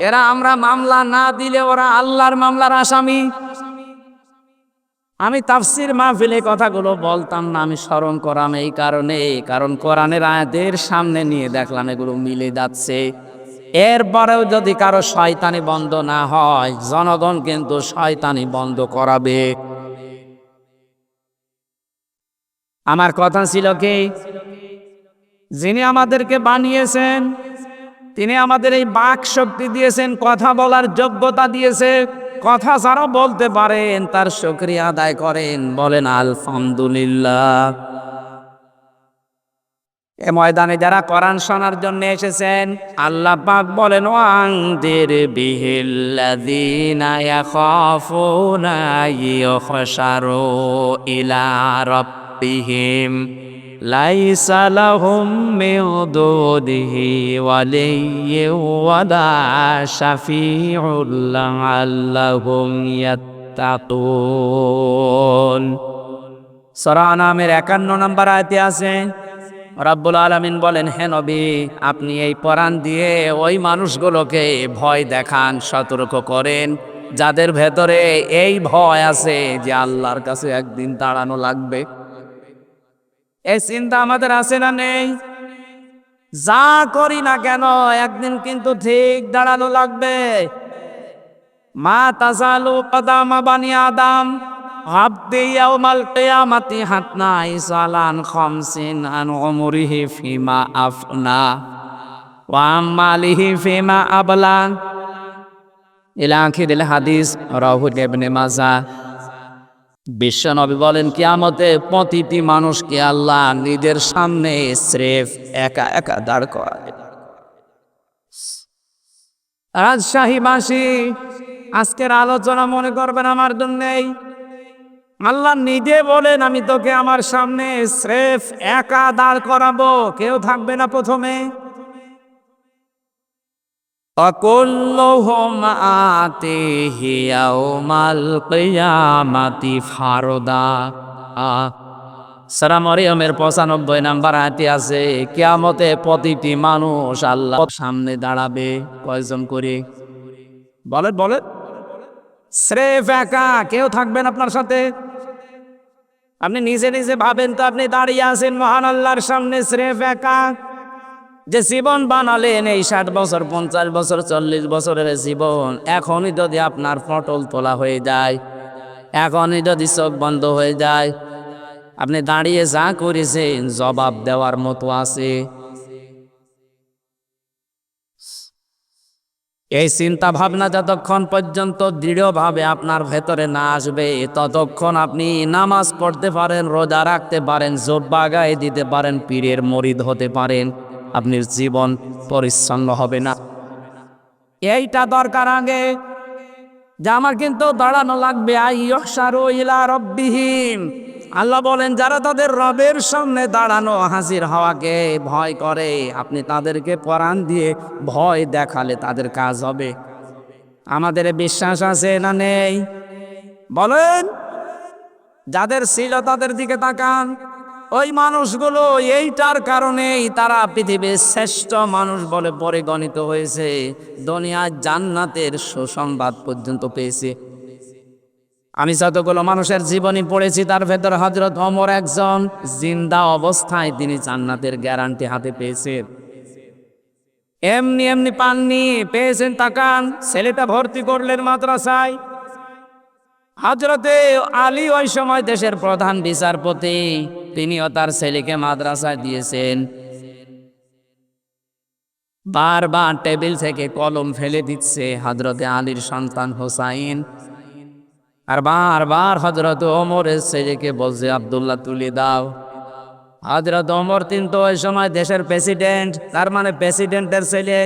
এরা আমরা মামলা না দিলে ওরা আল্লাহর মামলার আসামি। আমি তাফসির মাহফিলে কথাগুলো বলতাম না, আমি স্মরণ করাম এই কারণে, কারণ কোরআনের আয়াতের সামনে নিয়ে দেখলাম এগুলো মিলে যাচ্ছে। এরপরেও যদি কারো শয়তানি বন্ধ না হয়, জনগণ কিন্তু শয়তানি বন্ধ করাবে। আমার কথা ছিল কি, যিনি আমাদেরকে বানিয়েছেন, তিনি আমাদের এই বাক শক্তি দিয়েছেন, কথা বলার যোগ্যতা দিয়েছে। কথা যারা বলতে পারেন তার শুকরিয়া আদায় করেন, বলেন আলহামদুলিল্লাহ। এ ময়দানে যারা কোরআন শোনার জন্য এসেছেন, আল্লাহ পাক বলেন ওয়ানদির বিহিল্লাযীনা ইয়াখাফুনা ইউহশারু ইলা রাব্বিহিম লাইসা লাহুম মিন দুনিহি ওয়ালিয়্যুন ওয়ালা শাফীউন লাআল্লাহুম ইয়াত্তাকুন। সূরা আনামের 51 নম্বর আয়াতে আছে, রাব্বুল আলামিন বলেন, হে নবী, আপনি এই কোরআন দিয়ে ওই মানুষগুলোকে ভয় দেখান, সতর্ক করেন যাদের ভেতরে এই ভয় আছে যে আল্লাহর কাছে একদিন দাঁড়ানো লাগবে। এই চিন্তা আমাদের আছে না নেই? যা করি না কেন একদিন কিন্তু ঠিক দাঁড়ানো লাগবে। মা তাজালু কদামা বানি আদম আবদি ইয়াউমাল কিয়ামাতি হাতনা ইসালান খামসিন আন উমরিহি ফিমা আফনা ওয়া আমালিহি ফিমা আবলা ইলা আখিরিল হাদিস, রাহু ইবনে মাজাহ। বিশ্ব নবী বলেন, কিয়ামতে প্রতিটি মানুষকে আল্লাহ নিজের সামনে স্রেফ একা একা দাঁড় করাবে। রাজশাহীবাসী, আজকের আলোচনা মনে করবেন আমার জন্যেই। আল্লাহ নিজে বলেন, আমি তোকে আমার সামনে স্রেফ একা দাঁড় করাবো, কেউ থাকবে না প্রথমে। অকুল্লুহুম আতিহি ইয়াউমাল কিয়ামাতি ফারদা। সূরা মরিয়মের 95 নাম্বার আয়াতে আছে, কিয়ামতে প্রতিটি মানুষ আল্লাহর সামনে দাঁড়াবে। কয়জন করে বলেন বলেন? স্রেফ একা, কেউ থাকবেন আপনার সাথে। আপনি নিজে নিজে ভাবেন তো, আপনি দাঁড়িয়ে আছেন মহান আল্লাহর সামনে স্রেফ একা। যে জীবন বানালেন, এই 60 বছর 50 বছর 40 বছরের জীবন, এখনই যদি আপনার পটল তোলা হয়ে যায়, এখনই যদি চোখ বন্ধ হয়ে যায়, আপনি দাঁড়িয়ে যা করেছেন জবাব দেওয়ার মতো আছে? এই চিন্তা ভাবনা যতক্ষণ পর্যন্ত দৃঢ়ভাবে আপনার ভেতরে না আসবে, ততক্ষণ আপনি নামাজ পড়তে পারেন, রোজা রাখতে পারেন, জোব্বা গায়ে দিতে পারেন, পীরের মরিদ হতে পারেন, আপনার জীবন পরিচ্ছন্ন হবে না। এইটা দরকার আগে, যে আমার কিন্তু দাঁড়ানো লাগবে। আইয়ুহশারু ইলা রাব্বিহিম, আল্লাহ বলেন যারা তাদের রবের সামনে দাঁড়ানো, হাজির হওয়াকে ভয় করে, আপনি তাদেরকে কোরআন দিয়ে ভয় দেখালে তাদের কাজ হবে। আমাদের বিশ্বাস আছে না নেই? বলেন। যাদের ছিল তাদের দিকে তাকান। ওই মানুষগুলো এইটার কারণেই তারা পৃথিবীর শ্রেষ্ঠ মানুষ বলে পরিগণিত হয়েছে, দুনিয়ার জান্নাতের সুসংবাদ পর্যন্ত পেয়েছে। আমি যতগুলো মানুষের জীবনী পড়েছি, তার ভেতর হযরত ওমর একজন, জিন্দা অবস্থায় তিনি জান্নাতের গ্যারান্টি হাতে পেয়েছেন। এমনি এমনি পাননি, পেয়েছেন। তাকান, ছেলেটা ভর্তি করলেন মাদ্রাসায়। হযরতে আলী ওই সময় দেশের প্রধান বিচারপতি, তিনিও তার ছেলেকে মাদ্রাসায় দিয়েছেন। বারবার টেবিল থেকে কলম ফেলে দিচ্ছে হযরতে আলীর সন্তান হোসাইন, আর বারবার হযরত ওমরের ছেলেকে বলছে আব্দুল্লাহ তুলে দাও। হযরত ওমর কিন্তু ওই সময় দেশের প্রেসিডেন্ট, তার মানে প্রেসিডেন্টের ছেলে।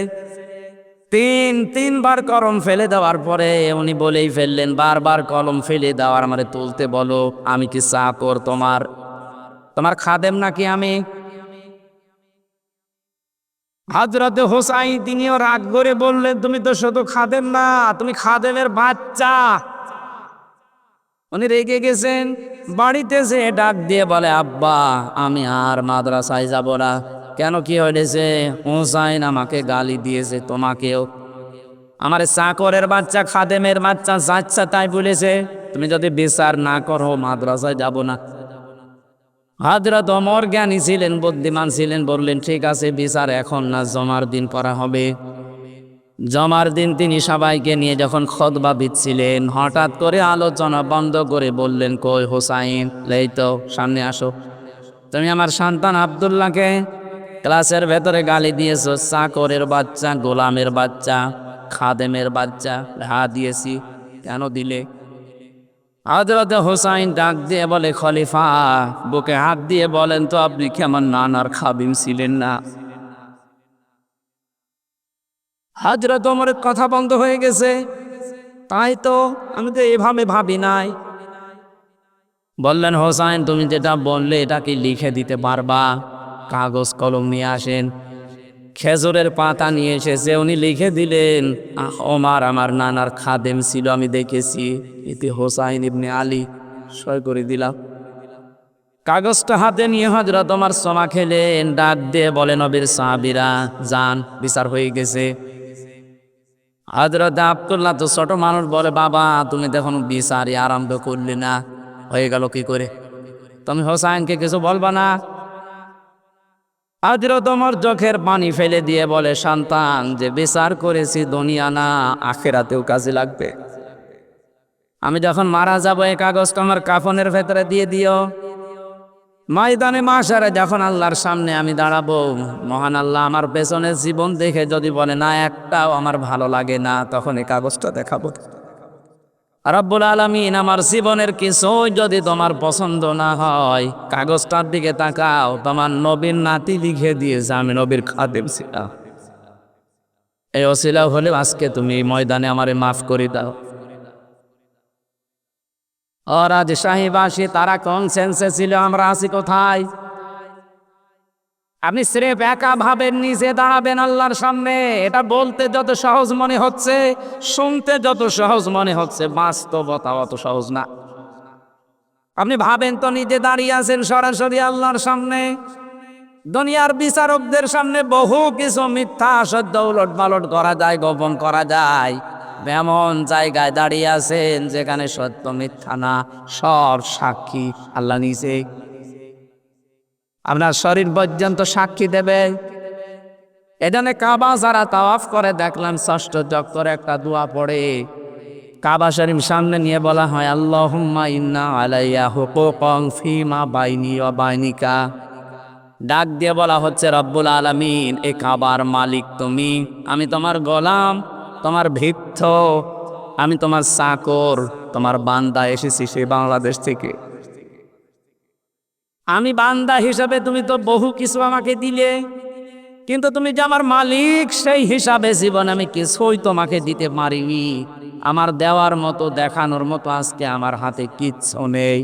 তিনবার কলম ফেলে দেওয়ার পরে উনি বলেই ফেললেন, বারবার কলম ফেলে দেওয়ার মানে তুলতে বলো, আমি কি চাকর তোমার? তোমার খাদেম নাকি আমি? হযরত হোসাইন তিনিও রাগ করে বললেন, তুমি তো শুধু খাদেম না, তুমি খাদেমের বাচ্চা। উনি রেগে গেছেন। বাড়িতে যে ডাক দিয়ে বলে, আব্বা আমি আর মাদ্রাসায় যাব না। কেন, কি হয়েছে? হোসাইন আমাকে গালি দিয়েছে, তোমাকেও। আমার চাকরের বাচ্চা, খাদেমের বাচ্চা যাচ্ছা তাই বলেছে, তুমি যদি বিচার না করো মাদ্রাসায় যাব না। হযরত ওমর জ্ঞানী ছিলেন, বুদ্ধিমান ছিলেন, বললেন ঠিক আছে, বিচার এখন না, জমার দিন করা হবে। জমার দিন তিনি সবাইকে নিয়ে যখন খুতবা দিচ্ছিলেন, হঠাৎ করে আলোচনা বন্ধ করে বললেন, কই হোসাইন, এই তো সামনে আসো। তুমি আমার সন্তান আব্দুল্লাহকে ক্লাসের ভেতরে গালি দিয়েছো, চাকরের বাচ্চা, গোলামের বাচ্চা, খাদেমের বাচ্চা। হ্যাঁ দিয়েছি। কেন দিলে? হযরত হোসাইন ডাক দিয়ে বলে, খলিফা বুকে হাত দিয়ে বলেন তো, আপনি কি আমার নানার খাদিম ছিলেন না? হযরত ওমরের কথা বন্ধ হয়ে গেছে। তাই তো, আমি তো এভাবে ভাবি নাই। বললেন, হোসাইন তুমি যেটা বললে এটা কি লিখে দিতে পারবা? কাগজ কলম নিয়ে আসেন। খেজুরের পাতা নিয়ে এসেছে, উনি লিখে দিলেন, ওমর আমার নানার খাদেম ছিল, আমি দেখেছি। এতে হোসাইন ইবনে আলী, সই করে দিলাম। কাগজটা হাতে নিয়ে হযরত ওমর সমা খেলেন, ডাক দিয়ে বলে, নবীর সাহাবীরা যান, বিচার হয়ে গেছে। হযরত আব্দুল্লাহ তো ছোট মানুষ, বলে, বাবা তুমি দেখুন বিচারই আরম্ভ করলে না, হয়ে গেল কি করে? তুমি হোসাইনকে কিছু বলবা না? হযরত ওমর চোখের পানি ফেলে দিয়ে বলে, সন্তান, যে বিচার করেছি দুনিয়া না আখিরাতেও কাজে লাগবে। আমি যখন মারা যাব এই কাগজটা আমার কাফনের ভেতরে দিয়ে দিও। ময়দানে মাশারে যখন আল্লাহর সামনে আমি দাঁড়াবো, মহান আল্লাহ আমার পেছনের জীবন দেখে যদি বলে না একটাও আমার ভালো লাগে না, তখন এই কাগজটা দেখাবো, রব্বুল আলামিন আমার জীবনের কিছুই যদি তোমার পছন্দ না হয়, কাগজটার দিকে তাকাও, তোমার নবীর নাতি লিখে দিয়েছে আমি নবীর খাদেম ছিলাম। এই ওসিলা হলে আজকে তুমি ময়দানে আমারে মাফ করে দাও। ওরা যে শাহীবাসী, তারা কনসেন্সে ছিল, আমরা আছি কোথায়? আপনি স্রেফ একা ভাবেন নিজে দাঁড়াবেন আল্লাহর সামনে, এটা বলতে যত সহজ মনে হচ্ছে, শুনতে যত সহজ মনে হচ্ছে, বাস্তবতা অত সহজ না। আপনি ভাবেন তো নিজে দাঁড়িয়ে আছেন সরাসরি আল্লাহর সামনে। দুনিয়ার বিচারকদের সামনে বহু কিছু মিথ্যা সত্য উলট পালট করা যায়, গোপন করা যায়। এমন জায়গায় দাঁড়িয়ে আছেন যেখানে সত্য মিথ্যা না, সব সাক্ষী আল্লাহ নিজে। আপনার শরীর পর্যন্ত সাক্ষী দেবে। এখানে কাবা যারা তাওয়াফ করে দেখলাম, ষষ্ঠ চক্করে একটা দোয়া পড়ে কাবা শরীফ সামনে নিয়ে বলা হয়, আল্লাহুম্মা ইন্না আলাইয়া হুকুকান ফীমা বাইনি ওয়া বাইনিকা। ডাক দিয়ে বলা হচ্ছে, রব্বুল আলামিন এ কাবার মালিক তুমি, আমি তোমার গোলাম, তোমার ভিত্ত, আমি তোমার চাকর, তোমার বান্দা, এসেছি সেই বাংলাদেশ থেকে। আমি বান্দা হিসাবে তুমি তো বহু কিছু আমাকে দিলে, কিন্তু তুমি যে আমার মালিক সেই হিসাবে জীবন আমি কিছুই তোমাকে দিতে পারিনি। আমার দেওয়ার মতো, দেখানোর মতো আজকে আমার হাতে কিচ্ছু নেই,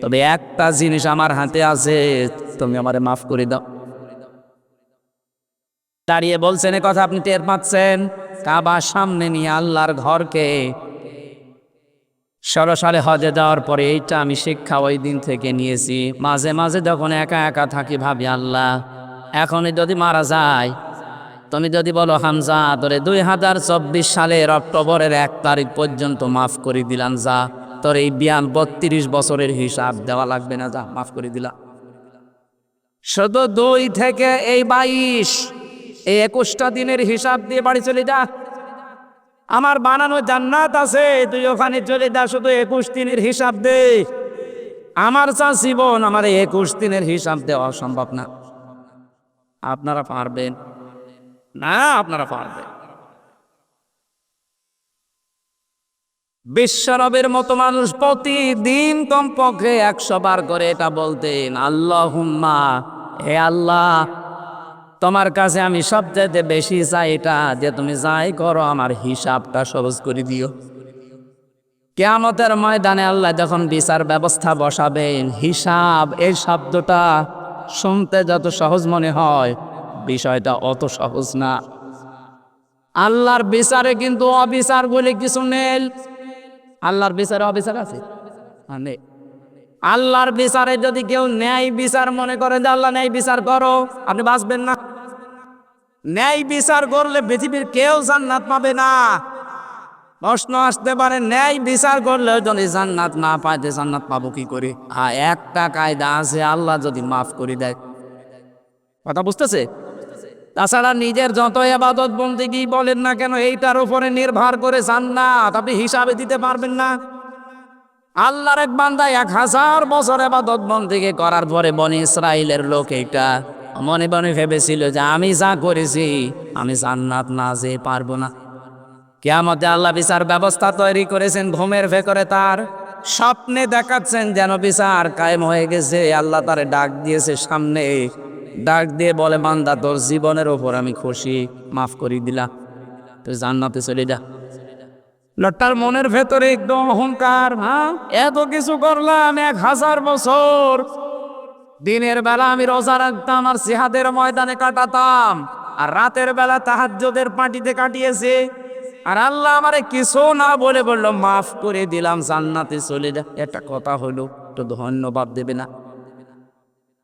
তবে একটা জিনিস আমার হাতে আছে, তুমি আমারে মাফ করে দাও। দাঁড়িয়ে বলছেন এ কথা, আপনি টের পাচ্ছেন? কাবা সামনে নিয়ে আল্লাহর ঘরকে। 16 সালে হজে যাওয়ার পরে এইটা আমি শিক্ষা ওই দিন থেকে নিয়েছি। মাঝে মাঝে যখন একা একা থাকি ভাবি, আল্লাহ এখনই যদি মারা যায়, তুমি যদি বলো হামজা তোরে 2024 সালের অক্টোবরের 1 তারিখ পর্যন্ত মাফ করে দিলাম, যা তোর এই 32 বছরের হিসাব দেওয়া লাগবে না, যা মাফ করে দিলাম। শুধু 2 থেকে এই 22, এই 21টা দিনের হিসাব দিয়ে বাড়ি চলে যা। আমার বানানো জান্নাত আছে, তুই ওখানে চলে যা, শুধু 21 দিনের হিসাব দে। আমার যা জীবন, আমার 21 দিনের হিসাব দেওয়া সম্ভব না। আপনারা পারবেন না? আপনারা পারবেন। বিশ্বনবীর মতো মানুষ প্রতিদিন কমপক্ষে 100 বার করে এটা বলতেন, আল্লাহুম্মা, হে আল্লাহ, তোমার কাছে আমি সবচেয়ে বেশি চাই এটা যে তুমি যাই করো আমার হিসাবটা সহজ করে দিও। কিয়ামতের ময়দানে আল্লাহ যখন বিচার ব্যবস্থা বসাবেন, হিসাব এই শব্দটা শুনতে যত সহজ মনে হয়, বিষয়টা অত সহজ না। আল্লাহর বিচারে কিন্তু অবিচার বলে কিছু নেই। আল্লাহর বিচারে অবিচার আছে? নেই। আল্লাহর বিচারে যদি কেউ ন্যায় বিচার মনে করে যে আল্লাহ ন্যায় বিচার করো, আপনি বাঁচবেন না। ন্যায় বিচার করলে পৃথিবীর কেউ জান্নাত পাবে না। প্রশ্ন আসতে পারে, ন্যায় বিচার করলে যদি জান্নাত না পাইতে জান্নাত পাবো কি করে? একটা কায়দা আছে, আল্লাহ যদি মাফ করে দেয়। কথা বুঝতেছে? তাছাড়া নিজের যত ইবাদত বন্দেগী বলেন না কেন, এইটার উপরে নির্ভর করে জান্নাত আপনি হিসাবে দিতে পারবেন না। আল্লাহর এক বান্দা 1000 বছর ইবাদত বন্দেগী করার পরে বনি ইসরাইলের লোক এটা মনে মনে ভেবেছিল যে আমি যা করেছি আমি জান্নাত না যেতে পারবো না। কিয়ামতে আল্লাহ বিচার ব্যবস্থা তৈরি করেছেন ঘুমের ভেতরে, তার স্বপ্নে দেখাচ্ছেন যেন বিচার কায়েম হয়ে গেছে। আল্লাহ তারে ডাক দিয়েছে সামনে, ডাক দিয়ে বলে, বান্দা তোর জীবনের ওপর আমি খুশি, মাফ করে দিলা, তুই জান্নাতে চলে যা। লোকটার মনের ভেতরে একদম অহংকার, এত কিছু করলাম, 1000 বছর দিনের বেলা আমি রোজা রাখতাম আর জিহাদের ময়দানে কাটাতাম, আর রাতের বেলা তাহাজ্জুদের পার্টিতে কাটিয়েছে, আর আল্লাহ আমারে কিছু না বলে বললো মাফ করে দিলাম, জান্নাতে চলে যা। একটা কথা হলো, তো ধন্যবাদ দেবে না?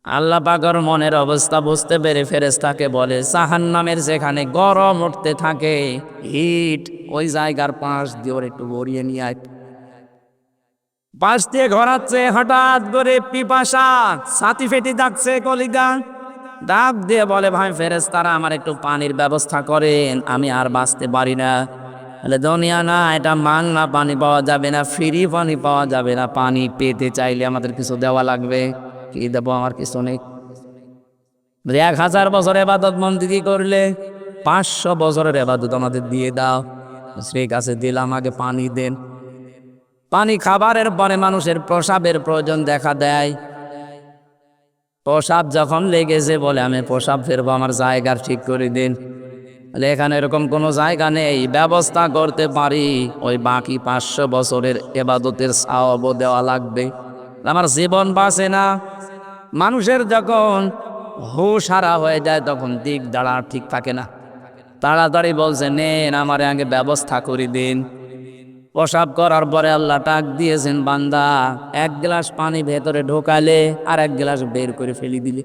আল্লাহ পাকের মনের অবস্থা বুঝতে পেরে ফেরেশতাকে বলে, জাহান্নামের যেখানে গরম উঠতে থাকে, হিট, ওই জায়গার পাশ দিয়ে ওর একটু গড়িয়ে নিয়ে আয়। পাশ দিয়ে ঘোরাচ্ছে, হঠাৎ করে পিপাসা, ছাতি ফেটে যাচ্ছে কলিগা, ডাক দিয়ে বলে, ভাই ফেরেশতারা আমার একটু পানির ব্যবস্থা করেন, আমি আর বাঁচতে পারি না। বলে, দুনিয়া না, এটা মাংনা পানি পাওয়া যাবে না, ফ্রি পানি পাওয়া যাবে না, পানি পেতে চাইলে আমাদের কিছু দেওয়া লাগবে। কি দেবো? আমার কিছু নেই। 1000 বছর ইবাদত বন্দেগী করলে 500 বছরের ইবাদত আমাদের দিয়ে দাও। সেই কাছে দিলাম, আগে পানি দেন। পানি খাবারের পরে মানুষের প্রসাবের প্রয়োজন দেখা দেয়। প্রসাব যখন লেগেছে বলে, আমি প্রসাব ফেরবো, আমার জায়গা ঠিক করে দিন। এখানে এরকম কোনো জায়গা নেই, ব্যবস্থা করতে পারি, ওই বাকি 500 বছরের ইবাদতের সওয়াবও দেওয়া লাগবে, আমার জীবন বাঁচে না। মানুষের যখন হুঁশ হারা হয়ে যায় তখন দিক দাঁড়া ঠিক থাকে না, তাড়াতাড়ি বলছে, নেন আমার আগে ব্যবস্থা করে দিন। প্রসাব করার পরে আল্লাহ ডাক দিয়েছেন, বান্দা 1 গ্লাস পানি ভেতরে ঢোকালে আর 1 গ্লাস বের করে ফেলে দিলে,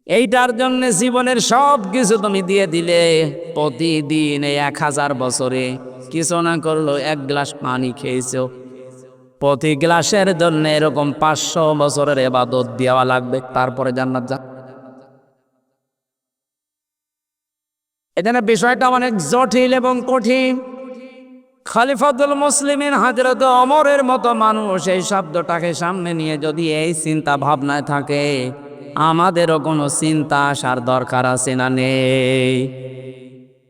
এইটার জন্য জীবনের সব কিছু তুমি দিয়ে দিলে। প্রতিদিন এই 1000 বছরে কিছু না করলো 1 গ্লাস পানি খেয়েছো, প্রতি গ্লাসের জন্য এরকম 500 বছরের ইবাদত দেওয়া লাগবে, তারপরে জান্নাত যা। এখানে বিষয়টা অনেক জটিল এবং কঠিন। খলিফাতুল মুসলিমিন হযরত ওমরের মতো মানুষ এই শব্দটাকে সামনে নিয়ে যদি এই চিন্তা ভাবনায় থাকে, আমাদেরও কোনো চিন্তা আসার দরকার আছে না নেই?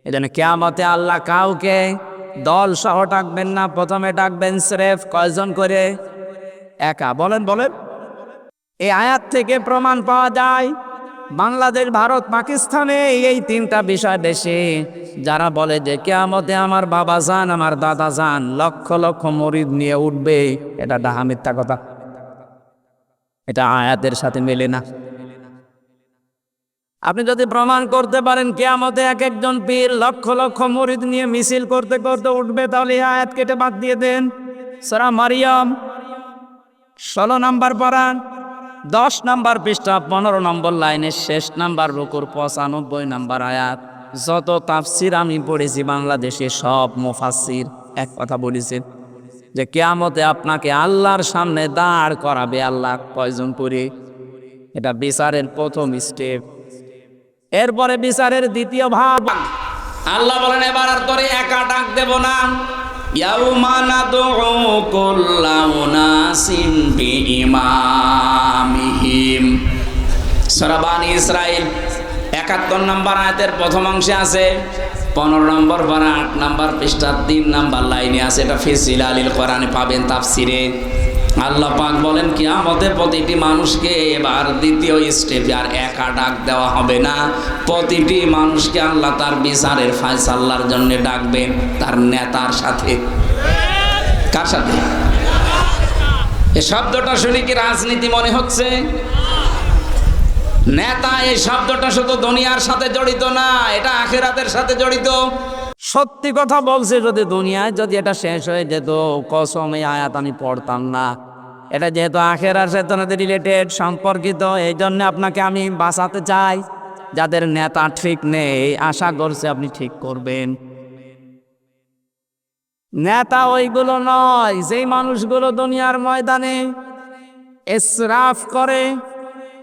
এজন্য কিয়ামতে আল্লাহ কাউকে দল সহ ডাকবেন না, প্রথমে ডাকবেন স্রেফ কয়জন করে? একা। বলেন বলেন। এই আয়াত থেকে প্রমাণ পাওয়া যায় বাংলাদেশ, ভারত, পাকিস্তানে এই 3টা বিষয় দেশে যারা বলে যে কিয়ামতে আমার বাবা যান, আমার দাদা যান, লক্ষ লক্ষ মুরিদ নিয়ে উঠবে, এটা ডাহা মিথ্যা কথা, এটা আয়াতের সাথে মেলে না। আপনি যদি প্রমাণ করতে পারেন কিয়ামতে এক একজন পীর লক্ষ লক্ষ মুরিদ নিয়ে মিছিল করতে করতে উঠবে, তাহলে এই আয়াত কেটে বাদ দিয়ে দেন। সূরা মারিয়াম 16 নম্বর পারা 10 নম্বর পৃষ্ঠা 15 নম্বর লাইনের শেষ নাম্বার রুকুর 95 নম্বর আয়াত। যত তাফসির আমি পড়েছি বাংলাদেশে, সব মুফাসসির এক কথা বলেছেন যে কিয়ামতে আপনাকে আল্লাহর সামনে দাঁড় করাবে আল্লাহ কয়জন করে। এটা বিচারের প্রথম স্টেপ। এরপরে বিচারের দ্বিতীয় ভাগ। আল্লাহ বলেন, এবার আর তোরে একা ডাক দেব না। ইয়াউমা নাদউ কুল্লা উনাসিন বিইমামিহিম। সূরা বানী ইসরাঈল 71 নম্বর আয়াতের প্রথম অংশে আছে, 15 নম্বর পারা 8 নম্বর পৃষ্ঠা 3 নম্বর লাইনে আছে, এটা ফি জিলালিল কোরআনে পাবেন তাফসিরে। আল্লাহ পাক বলেন কিয়ামতে প্রতিটি মানুষকে এবার দ্বিতীয় স্টেপে আর একা ডাক দেওয়া হবে না, প্রতিটি মানুষকে আল্লাহ তার বিচারের ফয়সালার জন্য ডাকবেন তার নেতার সাথে। কার সাথে? এই শব্দটা শুনে কি রাজনীতি মনে হচ্ছে? নেতা এই শব্দটা শুধু দুনিয়ার সাথে জড়িত না, এটা আখিরাতের সাথে জড়িত। সত্যি কথা বলছে, যদি দুনিয়ায় যদি এটা শেষ হয়ে যেত, কসম এই আয়াত আমি পড়তাম না। এটা যেহেতু আখিরার সাথে রিলেটেড সম্পর্কিত, এই জন্য আপনাকে আমি বাঁচাতে চাই। যাদের নেতা ঠিক নেই, আশা করছে আপনি ঠিক করবেন। নেতা ওইগুলো নয় যেই মানুষগুলো দুনিয়ার ময়দানে ইসরাফ করে,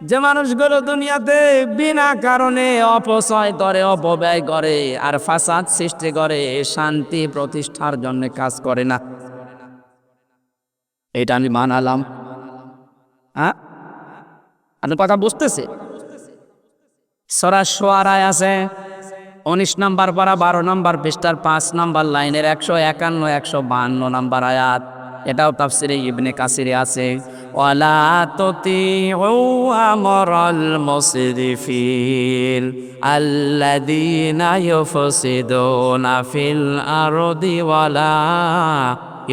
যে মানুষগুলো দুনিয়াতে বিনা কারণে অপচয় করে, অপব্যয় করে আর ফাসাদ সৃষ্টি করে, শান্তি প্রতিষ্ঠার জন্য কাজ করে না। এটা আমি মানালাম। হ্যাঁ, আপনি কথা বুঝতেছে? সূরা শুআরায় আছে 19 নম্বর পারা 12 নম্বর পৃষ্ঠার 5 নম্বর লাইনের 151 152 নম্বর আয়াত। এটাও তাফসিরে ইবনে কাসিরে আছে। ওয়ালা তুতিউ আমরাল মুসরিফিন আল্লাযীনা ইউফসিদুনা ফিল আরদি ওয়ালা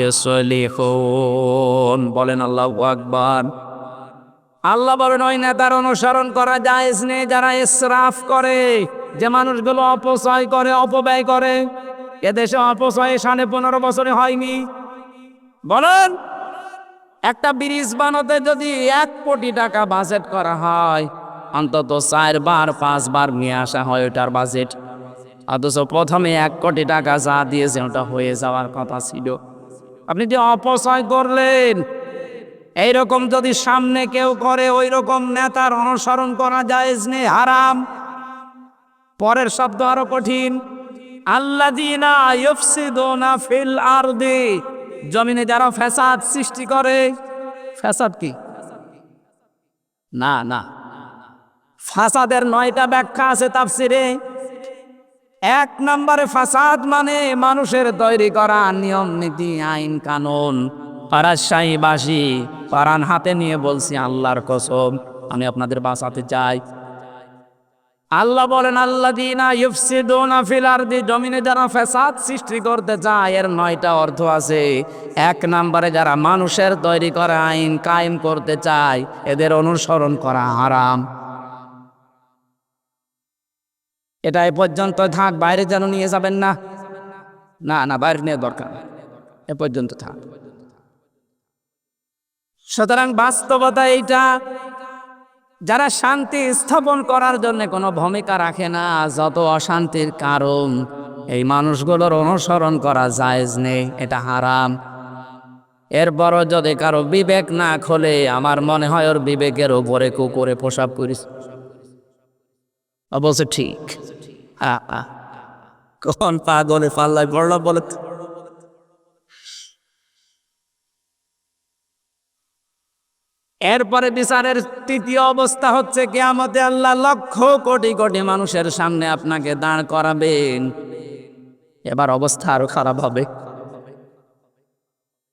ইউসলিহুন। বলেন আল্লাহু আকবার। আল্লাহ বলেন ওই নেতার অনুসরণ করা জায়েজ নেই যারা ইসরাফ করে, যে মানুষগুলো অপচয় করে, অপব্যয় করে। এদেশে অপচয় 15.5 বছরে হয়নি। বলেন, একটা ব্রিজ বানাতে যদি 1 কোটি টাকা বাজেট করা হয়, অন্তত 4 বার 5 বার নিয়ে আসা হয় ওটার বাজেট। অথচ প্রথমে 1 কোটি টাকা যা দিয়েছে ওটা হয়ে যাওয়ার কথা ছিল। আপনি যে অপচয় করলেন, এইরকম যদি সামনে কেউ করে, ওই রকম নেতার অনুসরণ করা জায়েজ নেই, হারাম। পরের শব্দ আরো কঠিন, আল্লাযীনা ইউফসিদুনা ফিল আরদি, জমিনে যারা ফাসাদ সৃষ্টি করে। ফাসাদ কি? না না, ফাসাদের 9টা ব্যাখ্যা আছে তাফসিরে। 1 নম্বরে ফাসাদ মানে মানুষের তৈরি করা নিয়ম নীতি, আইন কানুন। রাজশাহীবাসী পারান হাতে নিয়ে বলছি, আল্লাহর কসম আমি আপনাদের বাঁচাতে চাই। আল্লাহ বলেন আল্লাযীনা ইউফসিদুনা ফিল আরদি, জমিনে যারা ফাসাদ সৃষ্টি করতে চায়। এর 9টা অর্থ আছে। 1 নম্বরে যারা মানুষের তৈরি করা আইন কায়েম করতে চায়, এদের অনুসরণ করা হারাম। এটা এ পর্যন্ত থাক, বাইরে যেন নিয়ে যাবেন না। না না, বাইরে নিয়ে দরকার, এ পর্যন্ত থাক। সুতরাং বাস্তবতা এইটা, যারা শান্তি স্থাপন করার জন্য কোনো ভূমিকা রাখে না, যত অশান্তির কারণ, এই মানুষগুলোর অনুসরণ করা জায়েজ নেই, এটা হারাম। এরপরও যদি কারো বিবেক না খোলে, আমার মনে হয় ওর বিবেকের উপরে কুকুরে প্রসাব করিস। অবশ্য ঠিক। কোন পাগলে পাল্লায় পড়লাম বলে। এরপরে বিচারের 3য় অবস্থা হচ্ছে কিয়ামতে আল্লাহ লক্ষ কোটি কোটি মানুষের সামনে আপনাকে দাঁড় করাবেন। এবার অবস্থা আরো খারাপ হবে।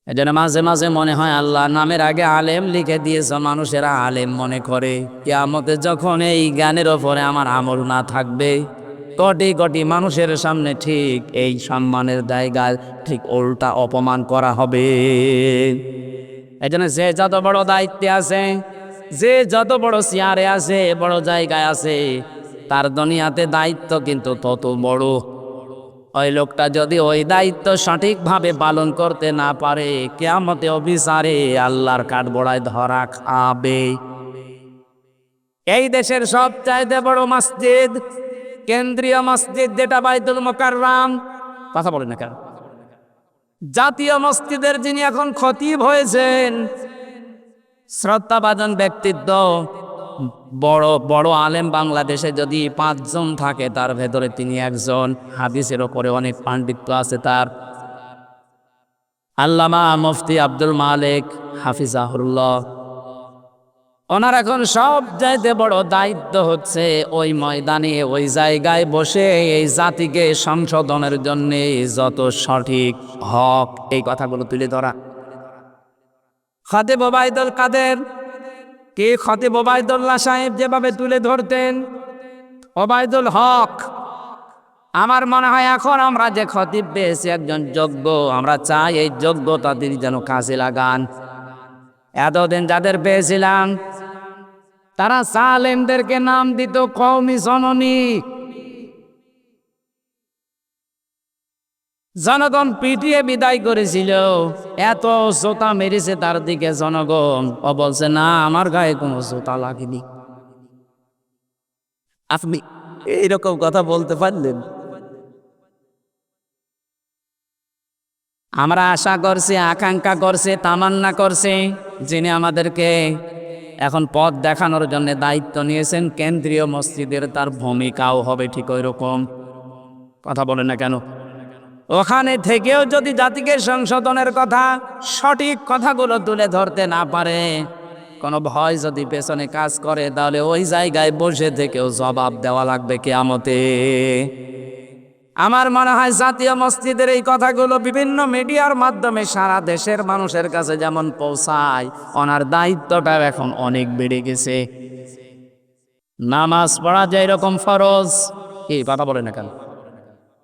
এজন্য মাঝে মাঝে মনে হয় আল্লাহ নামের আগে আলেম লিখে দিয়েছে, মানুষেরা আলেম মনে করে। কিয়ামতে যখন এই জ্ঞানের ওপরে আমার আমল না থাকবে, কোটি কোটি মানুষের সামনে ঠিক এই সম্মানের জায়গায় ঠিক উল্টা অপমান করা হবে। এই জন্য যে যত বড় দায়িত্বে আছে, যে যত বড় চেয়ারে আছে, বড় জায়গায় আছে, তার দুনিয়াতে দায়িত্ব কিন্তু তত বড়। ওই লোকটা যদি ওই দায়িত্ব সঠিকভাবে পালন করতে না পারে, কিয়ামতে বিচারে আল্লাহর কাঠগড়ায় ধরা খাবে। এই দেশের সবচাইতে বড় মসজিদ, কেন্দ্রীয় মসজিদ যেটা বাইতুল মুকাররম, কথা বলেন না কেন? জাতীয় মসজিদের যিনি এখন খতিব হয়েছেন, শ্রদ্ধাভাজন ব্যক্তিত্ব, বড় বড় আলেম বাংলাদেশে যদি 5 জন থাকে, তার ভেতরে তিনি একজন। হাদিসের ওপরে অনেক পাণ্ডিত্য আছে তার। আল্লামা মুফতি আব্দুল মালিক হাফিজাহুল্লাহ, ওনার এখন সব চাইতে বড় দায়িত্ব হচ্ছে ওই ময়দানে ওই জায়গায় বসে এই জাতিকে সংশোধনের জন্য যত সঠিক হক এই কথাগুলো তুলে ধরা। খতিব ওবায়দুল কাদের কি খতিব ওবায়দুল্লাহ সাহেব যেভাবে তুলে ধরতেন, ওবায়দুল হক, আমার মনে হয় এখন আমরা যে খতিব পেয়েছি একজন যোগ্য, আমরা চাই এই যোগ্যতা তিনি যেন কাজে লাগান। এতদিন যাদের পেয়েছিলাম তারা সালেমদেরকে নাম দিত কওমি জননী, জনগণ পিটিয়ে বিদায় করেছিল, এত জোতা মেরেছে তার দিকে জনগণ, ও বলছে না আমার গায়ে কোনো জোতা লাগেনি। আপনি এইরকম কথা বলতে পারলেন? আমরা আশা করছি, আকাঙ্ক্ষা করছে, তামান্না করছে, যিনি আমাদেরকে এখন পথ দেখানোর জন্য দায়িত্ব নিয়েছেন কেন্দ্রীয় মসজিদের, তার ভূমিকাও হবে ঠিক ওই রকম। কথা বলে না কেন? ওখানে থেকেও যদি জাতিকে সংশোধনের কথা, সঠিক কথাগুলো তুলে ধরতে না পারে, কোনো ভয় যদি পেছনে কাজ করে, তাহলে ওই জায়গায় বসে থেকেও জবাব দেওয়া লাগবে কিয়ামতে। আমার মনে হয় জাতীয় মসজিদের এই কথাগুলো বিভিন্ন মিডিয়ার মাধ্যমে সারা দেশের মানুষের কাছে যেমন পৌঁছায়, ওনার দায়িত্বটা এখন অনেক বেড়ে গেছে। নামাজ পড়া যে এরকম ফরজ, কি কথা বলে না কেন?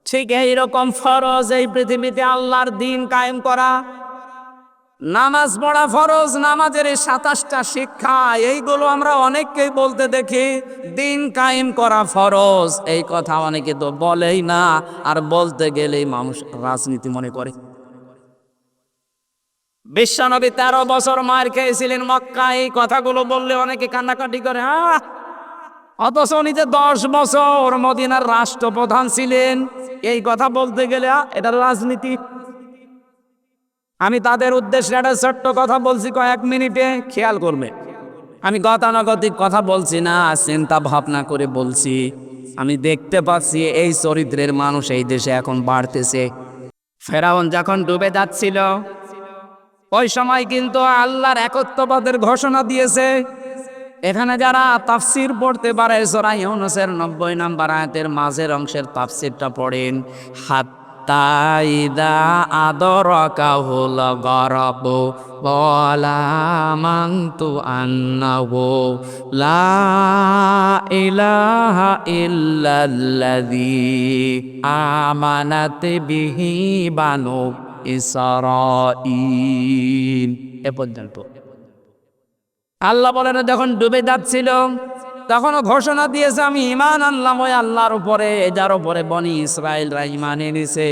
ঠিক এইরকম ফরজ এই পৃথিবীতে আল্লাহর দিন কায়েম করা। নামাজ পড়া ফরজ, নামাজের 27টা শিক্ষা, এইগুলো আমরা অনেককেই বলতে দেখি। দিন কায়েম করা ফরজ, এই কথা অনেকে তো বলেই না, আর বলতে গেলেই মানুষ রাজনীতি মনে করে। বিশ্বনবী 13 বছর মার খেয়েছিলেন মক্কা, এই কথাগুলো বললে অনেকে কান্নাকাটি করে। অথচ উনি যে 10 বছর মদিনার রাষ্ট্রপ্রধান ছিলেন, এই কথা বলতে গেলে এটা রাজনীতি। আমি তাদের উদ্দেশ্যে একটা ছোট্ট কথা বলছি, কয়েক মিনিটে খেয়াল করবে। আমি গতানুগতিক কথা বলছি না, চিন্তা ভাবনা করে বলছি। আমি দেখতে পাচ্ছি এই চরিত্রের মানুষ এই দেশে এখন বাড়তেছে। ফেরাউন যখন ডুবে যাচ্ছিল, ওই সময় কিন্তু আল্লাহর একত্ববাদের ঘোষণা দিয়েছে। এখানে যারা তাফসির পড়তে পারে, সূরা ইউনূসের 90 নম্বর আয়াতের মাঝের অংশের তাফসিরটা পড়েন। হাত্তা ইযা আদরাকাহুল গরক ক্বালা আমানতু আন্নাহু লা ইলাহা ইল্লাল্লাযী আমানাত বিহি বানু ইসরাঈল। এ পর্যন্ত আল্লাহ বলেন যখন ডুবে যাচ্ছিল তখনও ঘোষণা দিয়েছে আমি ঈমান আনলাম ওই আল্লাহর উপরে, যার উপরে বনি ইসরাইলরা ঈমান এনেছে।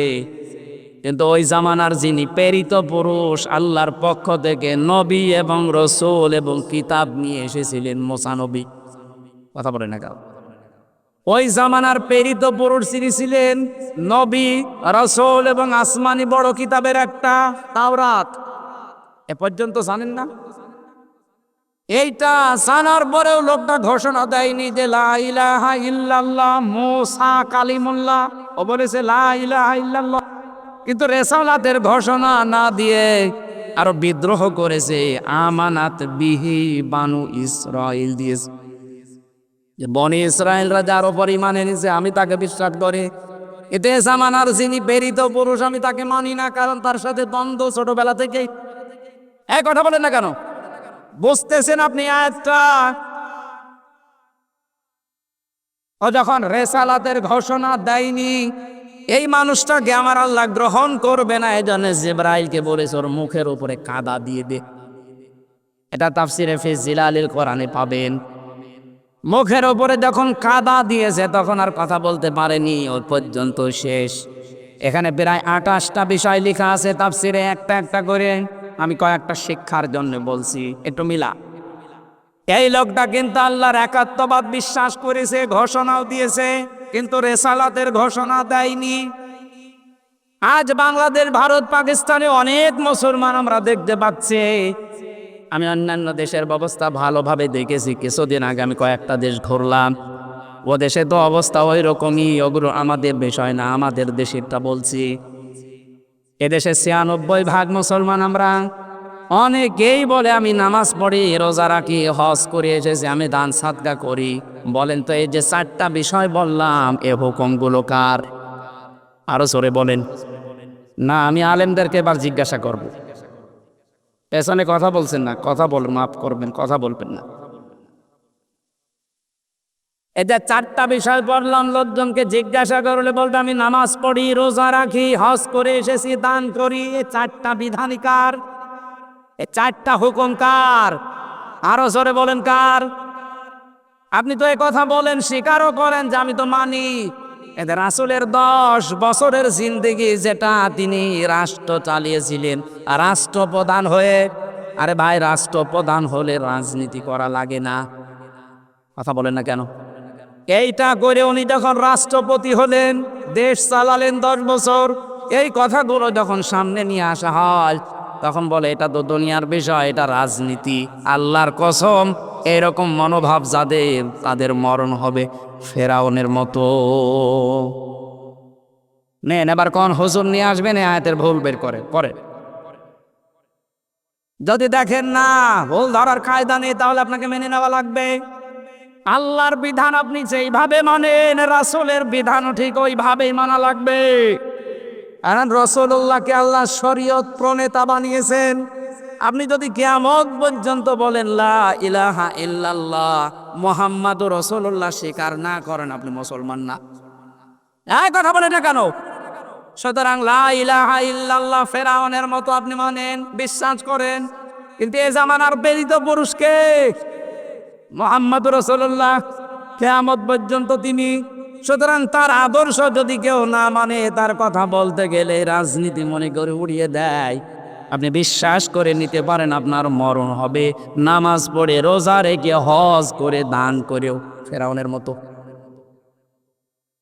কিন্তু ওই জামানার যিনি প্রেরিত পুরুষ আল্লাহর পক্ষ থেকে নবী এবং রসূল এবং কিতাব নিয়ে এসেছিলেন, মুসা নবী, কথা বলে না কাউ, ওই জামানার প্রেরিত পুরুষ তিনি ছিলেন নবী, রসূল এবং আসমানি বড় কিতাবের একটা তাওরাত। এ পর্যন্ত জানেন না? এইটা জানার পরেও লোকটা ঘোষণা দেয়নি যে লা ইলাহা ইল্লাল্লাহ, মুসা কালিমুল্লাহ, ও বলেছে লা ইলাহা ইল্লাল্লাহ, কিন্তু রেসালাতের ঘোষণা না দিয়ে আরো বিদ্রোহ করেছে। আমানাত বিহি বানু ইসরাইল দিয়েছে, যে বনি ইসরাইলরা যার উপর ঈমান এনেছে আমি তাকে বিশ্বাস করি। এতে জামানার যিনি প্রেরিত পুরুষ আমি তাকে মানি না, কারণ তার সাথে দ্বন্দ্ব ছোটবেলা থেকেই। এক কথা বলেন না কেন? বুঝতেছেন আপনি আয়াতটা? ও যখন রেসালাতের ঘোষণা দেয়নি, এই মানুষটাকে আমার আল্লাহ গ্রহণ করবে না, এজন্য জিবরাইলকে বলেছে ওর মুখের উপরে কাদা দিয়ে দে। এটা তাফসিরে ফি জিলালিল কোরআনে পাবেন। মুখের উপরে যখন কাদা দিয়েছে তখন আর কথা বলতে পারেনি, ওর পর্যন্ত শেষ। এখানে প্রায় 28টা বিষয় লেখা আছে তাফসিরে, একটা একটা করে। আমি কয়েকটা শিক্ষার জন্য বলছি, একটু মিলা। এই লোকটা কিন্তু আল্লাহর একাত্মবাদ বিশ্বাস করেছে, ঘোষণাও দিয়েছে, কিন্তু রেসালাতের ঘোষণা দেয়নি। আজ বাংলাদেশ, ভারত, পাকিস্তানে অনেক মুসলমান আমরা দেখতে পাচ্ছি। আমি অন্যান্য দেশের ব্যবস্থা ভালোভাবে দেখেছি। কিছুদিন আগে আমি কয়েকটা দেশ ঘুরলাম, ও দেশে তো অবস্থা ওই রকমই। ওগুলো আমাদের বিষয় না, আমাদের দেশেরটা বলছি। এদেশে 96% মুসলমান আমরা, অনেকেই বলে আমি নামাজ পড়ি, রোজা রাখি, হজ করে এসেছি, আমি দান সাদকা করি। বলেন তো এই যে 4টা বিষয় বললাম, এ হুকুমগুলো কার? আরো জোরে বলেন। না, আমি আলেমদেরকে এবার জিজ্ঞাসা করব। পেছনে কথা বলছেন না, কথা বল, মাফ করবেন, কথা বলবেন না। এই যে 4টা বিষয় বললাম, লোকজনকে জিজ্ঞাসা করলে বলতে আমি নামাজ পড়ি, রোজা রাখি, হজ করে এসেছি, দান করি। এই 4টা বিধানই কার? এই 4টা হুকুম কার? আরো জোরে বলেন কার? আপনি তো এই কথা বলেন, স্বীকারও করেন যে আমি তো মানি। এদের রাসূলের 10 বছরের জিন্দেগি যেটা তিনি রাষ্ট্র চালিয়েছিলেন, রাষ্ট্রপ্রধান হয়ে। আরে ভাই, রাষ্ট্রপ্রধান হলে রাজনীতি করা লাগে না? কথা বলেন না কেন? এইটা করে উনি যখন রাষ্ট্রপতি হলেন, দেশ চালালেন 10 বছর, এই কথাগুলো যখন সামনে নিয়ে আসা হয়, তখন বলে এটা তো দুনিয়ার বিষয়, এটা রাজনীতি। আল্লাহর কসম, এরকম মনোভাব যাদের, তাদের মরণ হবে ফেরাউনের মতো। নেন এবার কোন হুজুর নিয়ে আসবেন এই আয়াতের ভুল বের করে করে। যদি দেখেন না ভুল ধরার কায়দা নেই, তাহলে আপনাকে মেনে নেওয়া লাগবে। আল্লাহর বিধান আপনি যেইভাবে মানেন, রাসূলের বিধানও ঠিক ওইভাবেই মানা লাগবে। কারণ রাসূলুল্লাহকে আল্লাহ শরীয়ত প্রণেতা বানিয়েছেন। আপনি যদি কিয়ামত পর্যন্ত বলেন লা ইলাহা ইল্লাল্লাহ মুহাম্মাদুর রাসূলুল্লাহ স্বীকার না করেন, আপনি মুসলমান না। এই কথা বলেন না কেন? সুতরাং লা ইলাহা ইল্লাল্লাহ ফেরাউনের মতো আপনি মানেন, বিশ্বাস করেন, কিন্তু এ জামানার প্রেরিত পুরুষকে মুহাম্মাদুর রাসূলুল্লাহ কিয়ামত পর্যন্ত তিনি। সুতরাং তার আদর্শ যদি কেউ না মানে, তার কথা বলতে গেলে রাজনীতি মনে করে উড়িয়ে দেয়, আপনি বিশ্বাস করে নিতে পারেন আপনার মরণ হবে নামাজ পড়ে, রোজা রেখে, হজ করে, দান করেও ফেরাউনের মতো।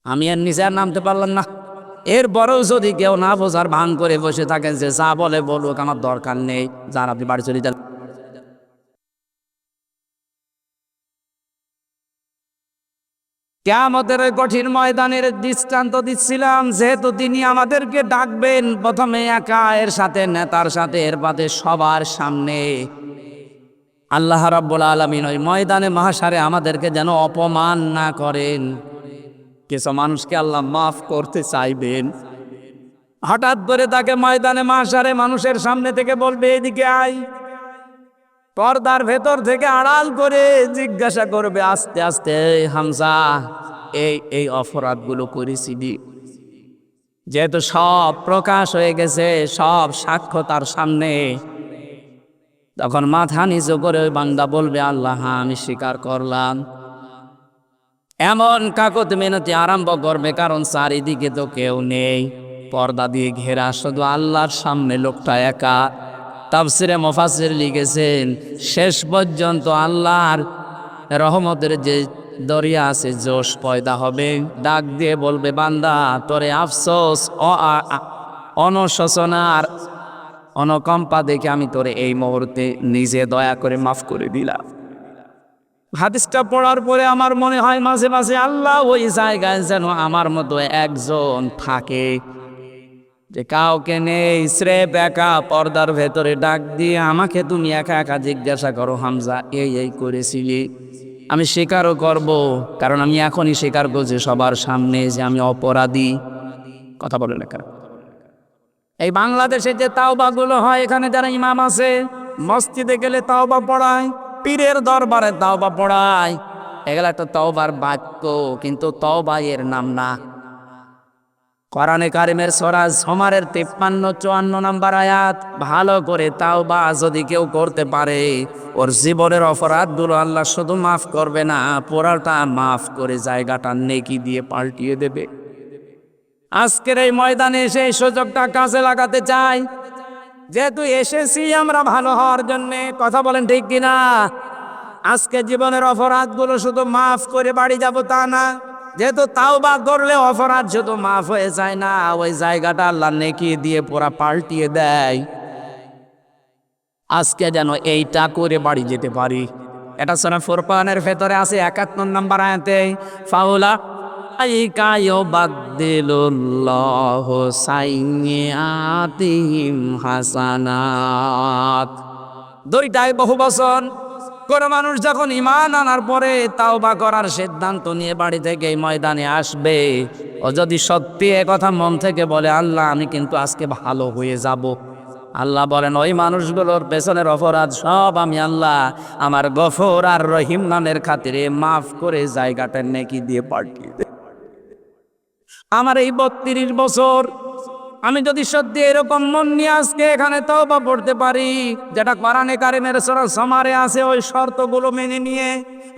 আমি এর নিচে আর নামতে পারলাম না। এরপরেও যদি কেউ না বোঝার ভান করে বসে থাকেন যে যা বলে বলুক, আমার দরকার নেই, যার আপনি বাড়ি চলে যান। কিয়ামতের ওই কঠিন ময়দানের দৃষ্টান্ত দিচ্ছিলাম, যেহেতু তিনি আমাদেরকে ডাকবেন প্রথমে একা, এর সাথে নেতার সাথে, এর বাদে সবার সামনে। আল্লাহ রাব্বুল আলামিন ওই ময়দানে মাহশারে আমাদেরকে যেন অপমান না করেন। কিছু মানুষকে আল্লাহ মাফ করতে চাইবেন, হঠাৎ করে তাকে ময়দানে মাহশারে মানুষের সামনে থেকে বলবে এদিকে আয়। পর্দার ভেতর থেকে আড়াল করে জিজ্ঞাসা করবে আস্তে আস্তে, হামজা এই এই অপরাধগুলো করেছিলি? যেহেতু সব প্রকাশ হয়ে গেছে, সব সাক্ষ্য তার সামনে, তখন মাথা নিচু করে ওই বান্দা বলবে আল্লাহ হ্যাঁ আমি স্বীকার করলাম। এমন কাকত মিনতি আরম্ভ করবে, কারণ চারিদিকে তো কেউ নেই, পর্দা দিয়ে ঘেরা, শুধু আল্লাহর সামনে লোকটা একা। তাফসিরে মুফাসসির লিখেছেন, শেষ পর্যন্ত আল্লাহর রহমতের যে দরিয়া আছে, জোশ পয়দা হবে, ডাক দিয়ে বলবে বান্দা তোরে আফসোস, অনশোচনার অনুকম্পা দেখে আমি তোরে এই মুহূর্তে নিজে দয়া করে মাফ করে দিলাম। হাদিসটা পড়ার পরে আমার মনে হয় মাঝে মাঝে আল্লাহ ওই জায়গায় যেন আমার মতো একজন থাকে, যে কাউকে নেই, স্রেফ একা, পর্দার ভেতরে ডাক দিয়ে আমাকে তুমি একা একা জিজ্ঞাসা করো হামজা এই এই করেছিলি? আমি স্বীকারও করব, কারণ আমি এখনই স্বীকার করছি সবার সামনে যে আমি অপরাধী। কথা বলে না কেন? এই বাংলাদেশে যে তাওবাগুলো হয়, এখানে যারা ইমাম আছে, মসজিদে গেলে তাওবা পড়ায়, পীরের দরবারে তাওবা পড়ায়, এগুলো একটা তাওবার বাক্য, কিন্তু তাওবা এর নাম না। কোরআনে কারিমের সূরা জুমারের 53-54 নম্বর আয়াত, ভালো করে তাওবা যদি কেউ করতে পারে, ওর জীবনের অপরাধগুলো আল্লাহ শুধু মাফ করবে না, পুরাটা মাফ করে জায়গাটা নেকি দিয়ে পাল্টিয়ে দেবে। আজকের এই ময়দানে এসে এই সুযোগটা কাজে লাগাতে চাই, যেহেতু এসেছি আমরা ভালো হওয়ার জন্যে। কথা বলেন ঠিক কিনা? আজকে জীবনের অপরাধগুলো শুধু মাফ করে বাড়ি যাব তা না, যেহেতু তাওবা করলে অপরাধ শুধু মাফ হয়ে যায় না, ওই জায়গাটা আল্লাহ নেকি দিয়ে পুরা পাল্টিয়ে দেয়। আজকে যেন এইটা করে বাড়ি যেতে পারি। এটা সূরা ফুরকানের ভেতরে আছে 71 নম্বর আয়াতে, ফাউলা আইকা ইউবাদদিলুল্লাহু সাইয়্যাতিহিম হাসানাত। দুইটাই বহু বছর। কোন মানুষ যখন ঈমান আনার পরে তাওবা করার সিদ্ধান্ত নিয়ে বাড়ি থেকে এই ময়দানে আসবে, ও যদি সত্যি এ কথা মন থেকে বলে, আল্লাহ আমি কিন্তু আজকে ভালো হয়ে যাব, আল্লাহ বলেন ওই মানুষগুলোর পেছনের অপরাধ সব আমি আল্লাহ আমার গফর আর রহিম নামের খাতিরে মাফ করে জায়গাটা নেকি দিয়ে পাঠিয়ে দেব। আমার এই 32 বছর আমি যদি সত্যি এরকম মন নিয়ে আজকে এখানে তওবা পড়তে পারি, যেটা কোরআনে কারিমের সূরা জুমারে আছে, ওই শর্তগুলো মেনে নিয়ে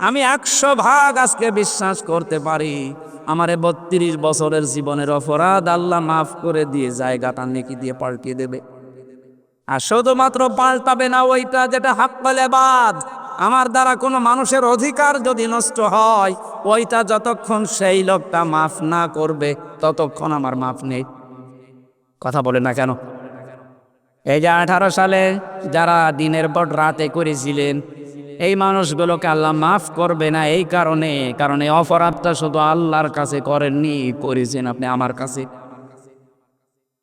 আমি 100 ভাগ আজকে বিশ্বাস করতে পারি, আমার এই 32 বছরের জীবনের অপরাধ আল্লাহ মাফ করে দিয়ে জায়গাটা নেকি দিয়ে পাল্টিয়ে দেবে। আর শুধুমাত্র পাল্টাবে না ওইটা যেটা হাক্কুল ইবাদ, আমার দ্বারা কোনো মানুষের অধিকার যদি নষ্ট হয়, ওইটা যতক্ষণ সেই লোকটা মাফ না করবে ততক্ষণ আমার মাফ নেই। কথা বলে না কেন? এই যে 18 সালে যারা দিনের পর রাতে করেছিলেন, এই মানুষগুলোকে আল্লাহ মাফ করবে না এই কারণে, কারণ এই অপরাধটা শুধু আল্লাহর কাছে করেননি, করেছেন আপনি আমার কাছে।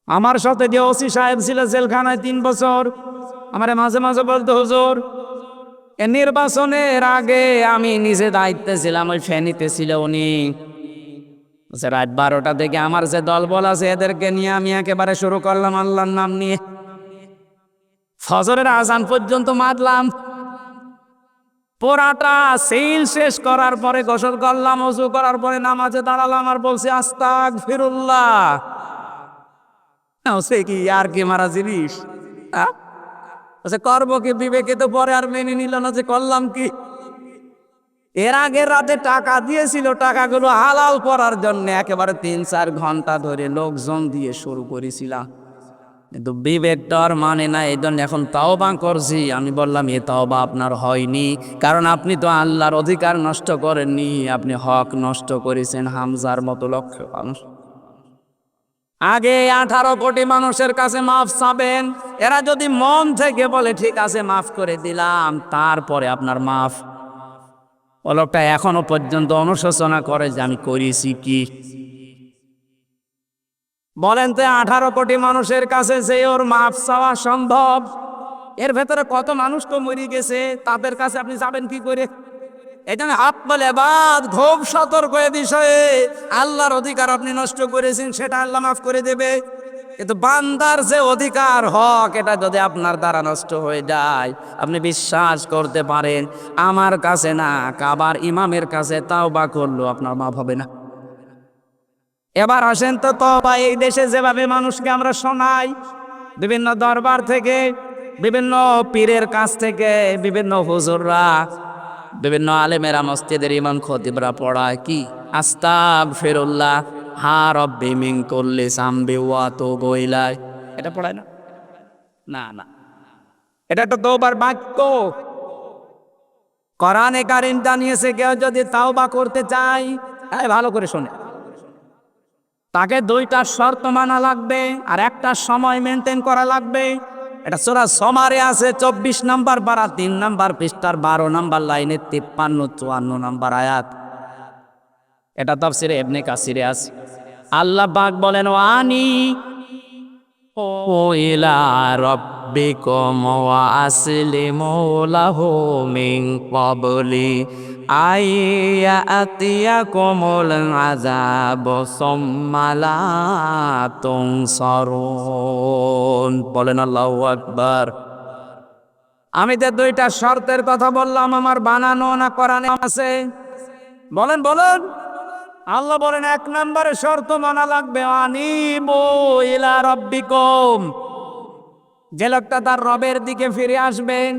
আমার সাথে যে ওসি সাহেব ছিল জেলখানায় 3 বছর, আমারে মাঝে মাঝে বলতো, হুজুর এ নির্বাচনের আগে আমি নিজে দায়িত্বে ছিলাম, ওই ফেনীতে ছিল উনি, রাত 12টা থেকে আমার যে দলবল আছে এদেরকে নিয়ে আমি একেবারে শুরু করলাম আল্লাহর নাম নিয়ে, ফজরের আজান পর্যন্ত মারলাম। পোড়াটা সিল শেষ করার পরে গোসল করলাম, ওযু করার পরে নামাজে দাঁড়ালাম আর বলছি আস্তাগফিরুল্লাহ। সে কি আর কি মারা জিনিস? করবো কি? বিবেকে তো পরে আর মেনে নিল না যে করলাম কি। এর আগের রাতে টাকা দিয়েছিল, টাকাগুলো হালাল করার জন্য একেবারে 3-4 ঘন্টা ধরে লোকজন দিয়ে শুরু করেছিলাম, কিন্তু বিবেকটার মানে না, এই জন্য এখন তাওবা করছি। আমি বললাম এ তাওবা আপনার হয়নি, কারণ আপনি তো আল্লাহর অধিকার নষ্ট করেননি, আপনি হক নষ্ট করেছেন হামজার মতো লক্ষ মানুষ। আগে 18 কোটি মানুষের কাছে মাফ চাবেন, এরা যদি মন থেকে বলে ঠিক আছে মাফ করে দিলাম, তারপরে আপনার মাফ। ও লোকটা এখনো পর্যন্ত অনুশোচনা করে যে আমি করেছি কি। বলেন তো 18 কোটি মানুষের কাছে যে ওর মাফ চাওয়া সম্ভব? এর ভেতরে কত মানুষ তো মরে গেছে, তাদের কাছে আপনি যাবেন কি করে? এই জন্য হাক্কুল ইবাদ খুব সতর্ক এ বিষয়ে। আল্লাহর অধিকার আপনি নষ্ট করেছেন, সেটা আল্লাহ মাফ করে দেবে, কিন্তু বান্দার যে অধিকার হক, এটা যদি আপনার দ্বারা নষ্ট হয়ে যায়, আপনি বিশ্বাস করতে পারেন আমার কাছে না, কাবার ইমামের কাছে তাওবা করলো আপনার মাফ হবে না। এবার আসেন তো তওবা এই দেশে যেভাবে মানুষকে আমরা শোনাই, বিভিন্ন দরবার থেকে, বিভিন্ন পীরের কাছ থেকে, বিভিন্ন হুজুররা, বিভিন্ন আলেমেরা, মসজিদের ইমাম খতিবরা পড়ায় কি আস্তাগফিরুল্লাহ হা রব্বি মিন কুল্লি যামবি ওয়া তুবু ইলাইহি, এটা পড়ায় না? না না, এটা তো তওবার বাক্য। কোরআনে কারীম জানিয়েছে কেউ যদি তাওবা করতে চায়, ভালো করে শোনে, তাকে 2টা শর্ত মানা লাগবে আর একটা সময় মেনটেন করা লাগবে। এটা সূরা জুমারে আছে 24 নম্বর পারা 3 নম্বর পৃষ্ঠার 12 নম্বর লাইনে 53-54 নম্বর আয়াত। এটা তাফসিরে ইবনে কাসিরে আছে। আল্লাহ পাক বলেন ওয়ানি ও ইলা রাব্বিকুম ওয়া আসলিমু লাহু মিন ক্বাবলি আইয়াতিয়াকুমুল আযাবু সুম্মা লা তুনসারুন। বলেন আল্লাহু আকবার। আমি যে 2টা শর্তের কথা বললাম, আমার বানানো না কোরআনে আছে? বলেন বলেন। আল্লাহ বলেন 1 নম্বরে শর্ত মানা লাগবে আনিবু ইলা রাব্বিকুম, যে লোকটা তার রবের দিকে ফিরে আসবেন,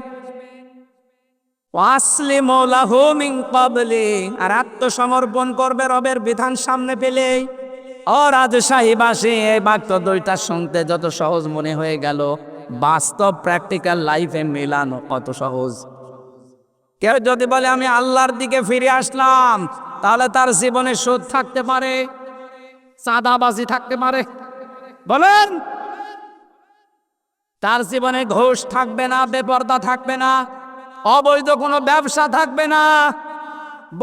ওয়াসলিমু লাহু মিন ক্বাবলি, আর আত্মসমর্পণ করবে রবের বিধান সামনে পেলে। ও রাজশাহীবাসী, এই বাক্য 2টা শুনতে যত সহজ মনে হয়ে গেল, বাস্তব প্র্যাকটিক্যাল লাইফে মেলানো কত সহজ। কেউ যদি বলে আমি আল্লাহর দিকে ফিরে আসলাম, তাহলে তার জীবনে সুদ থাকতে পারে, চাঁদাবাজি থাকতে পারে, বলেন, তার জীবনে ঘুষ থাকবে না, বেপরদা থাকবে না, অবৈধ কোনো ব্যবসা থাকবে না।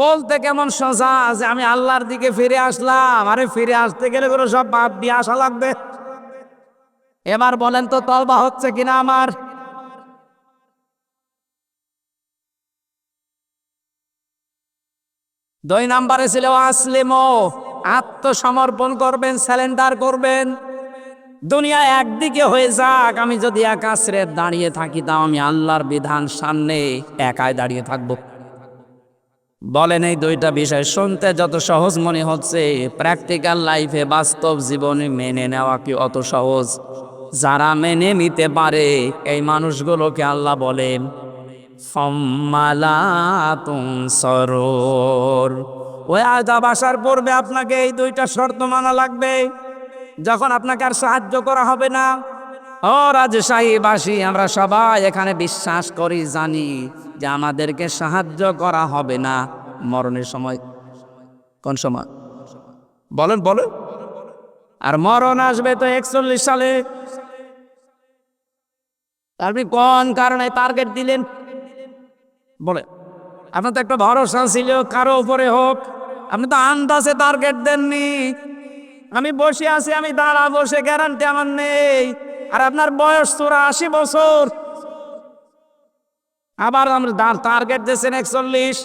বলতে কেমন সোজা যে আমি আল্লাহর দিকে ফিরে আসলাম, আরে ফিরে আসতে গেলে কোনো সব বাদ দিয়ে আসা লাগবে। এবার বলেন তো তওবা হচ্ছে কিনা আমার? 2 নম্বরে ছিল আসলিমো, আত্মসমর্পণ করবেন, স্যালেন্ডার করবেন। দুনিয়া একদিকে হয়ে যাক, আমি যদি এক আশ্রে দাঁড়িয়ে থাকি তাও আমি আল্লাহর বিধান সামনে একাই দাঁড়িয়ে থাকবো। বলেন এই 2টা বিষয় শুনতে যত সহজ মনে হচ্ছে, প্র্যাকটিক্যাল লাইফে বাস্তব জীবনে মেনে নেওয়া কি অত সহজ? যারা মেনে নিতে পারে এই মানুষগুলোকে আল্লাহ বলেন সম্মালাতুন সরোর। ওই আযাব আসার পূর্বে আপনাকে এই 2টা শর্ত মানা লাগবে। যখন আপনাকে আর সাহায্য করা হবে না, ও রাজশাহীবাসী, আমরা সবাই এখানে বিশ্বাস করি, জানি যে আমাদেরকে সাহায্য করা হবে না মরণের সময়। কোন সময় বলেন বলেন? আর মরণ আসবে তো 41 সালে। আপনি কোন কারণে টার্গেট দিলেন বলে? আপনার তো একটা ভরসা ছিল কারো উপরে হোক, আপনি তো আন্দাজে টার্গেট দেননি। আমি বসে আছি, আমি দাঁড়াবো, সে গ্যারান্টি আমার নেই। আর আপনার বয়স 84 বছর, আবার আমরা টার্গেট দিয়েছেন 41,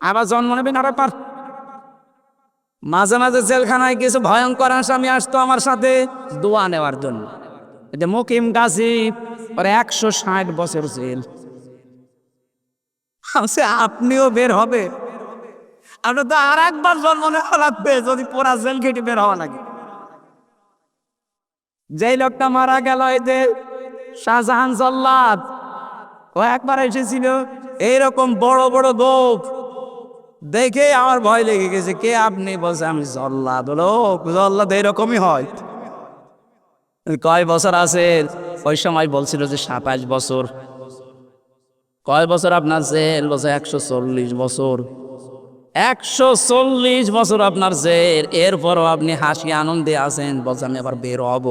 আবার জন্ম নেবেন আরো পার। মাঝে মাঝে জেলখানায় কিছু ভয়ঙ্কর আসামি আসতো আমার সাথে দোয়া নেওয়ার জন্য। এটা মুকিম গাজী, পরে 160 বছর জেল। আপনিও বের হবে? আপনার তো আর একবার জন্ম নেওয়া লাগবে যদি পুরা জেল কেটে বের হওয়া লাগে। যেই লোকটা মারা গেল, এই যে শাহজাহান জল্লাদ, ও একবার এসেছিল এইরকম বড় বড় গোপ দেখে আমার ভয় লেগে গেছে। কে আপনি? বলছে আমি জল্লাদ। বলো জল্লাদ এরকমই হয়? কয় বছর আছে? ওই সময় বলছিল যে 27 বছর। কয় বছর আপনার জেল? বলছে 140 বছর। 140 বছর আপনার জেল, এরপরও আপনি হাসি আনন্দে আছেন, বলছে আমি আবার বের হব।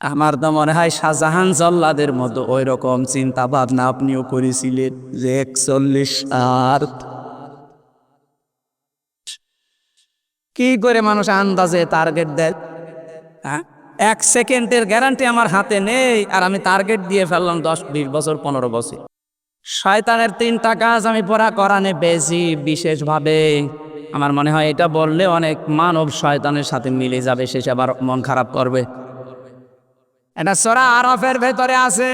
আমার তো মনে হয় শাহজাহান জল্লাদের মতো ওই রকম চিন্তা ভাবনা আপনিও করেছিলেন যে 41। আর কি করে মানুষ আন্দাজে টার্গেট দেয়? হ্যাঁ, 1 সেকেন্ডের গ্যারান্টি আমার হাতে নেই, আর আমি টার্গেট দিয়ে ফেললাম 10, 20 বছর, 15 বছর। শয়তানের 3টা কাজ আমি পড়া কোরআনে পেয়েছি বিশেষভাবে। আমার মনে হয় এটা বললে অনেক মানব শয়তানের সাথে মিলে যাবে, সে আবার মন খারাপ করবে। এটা সূরা আরাফের ভেতরে আছে।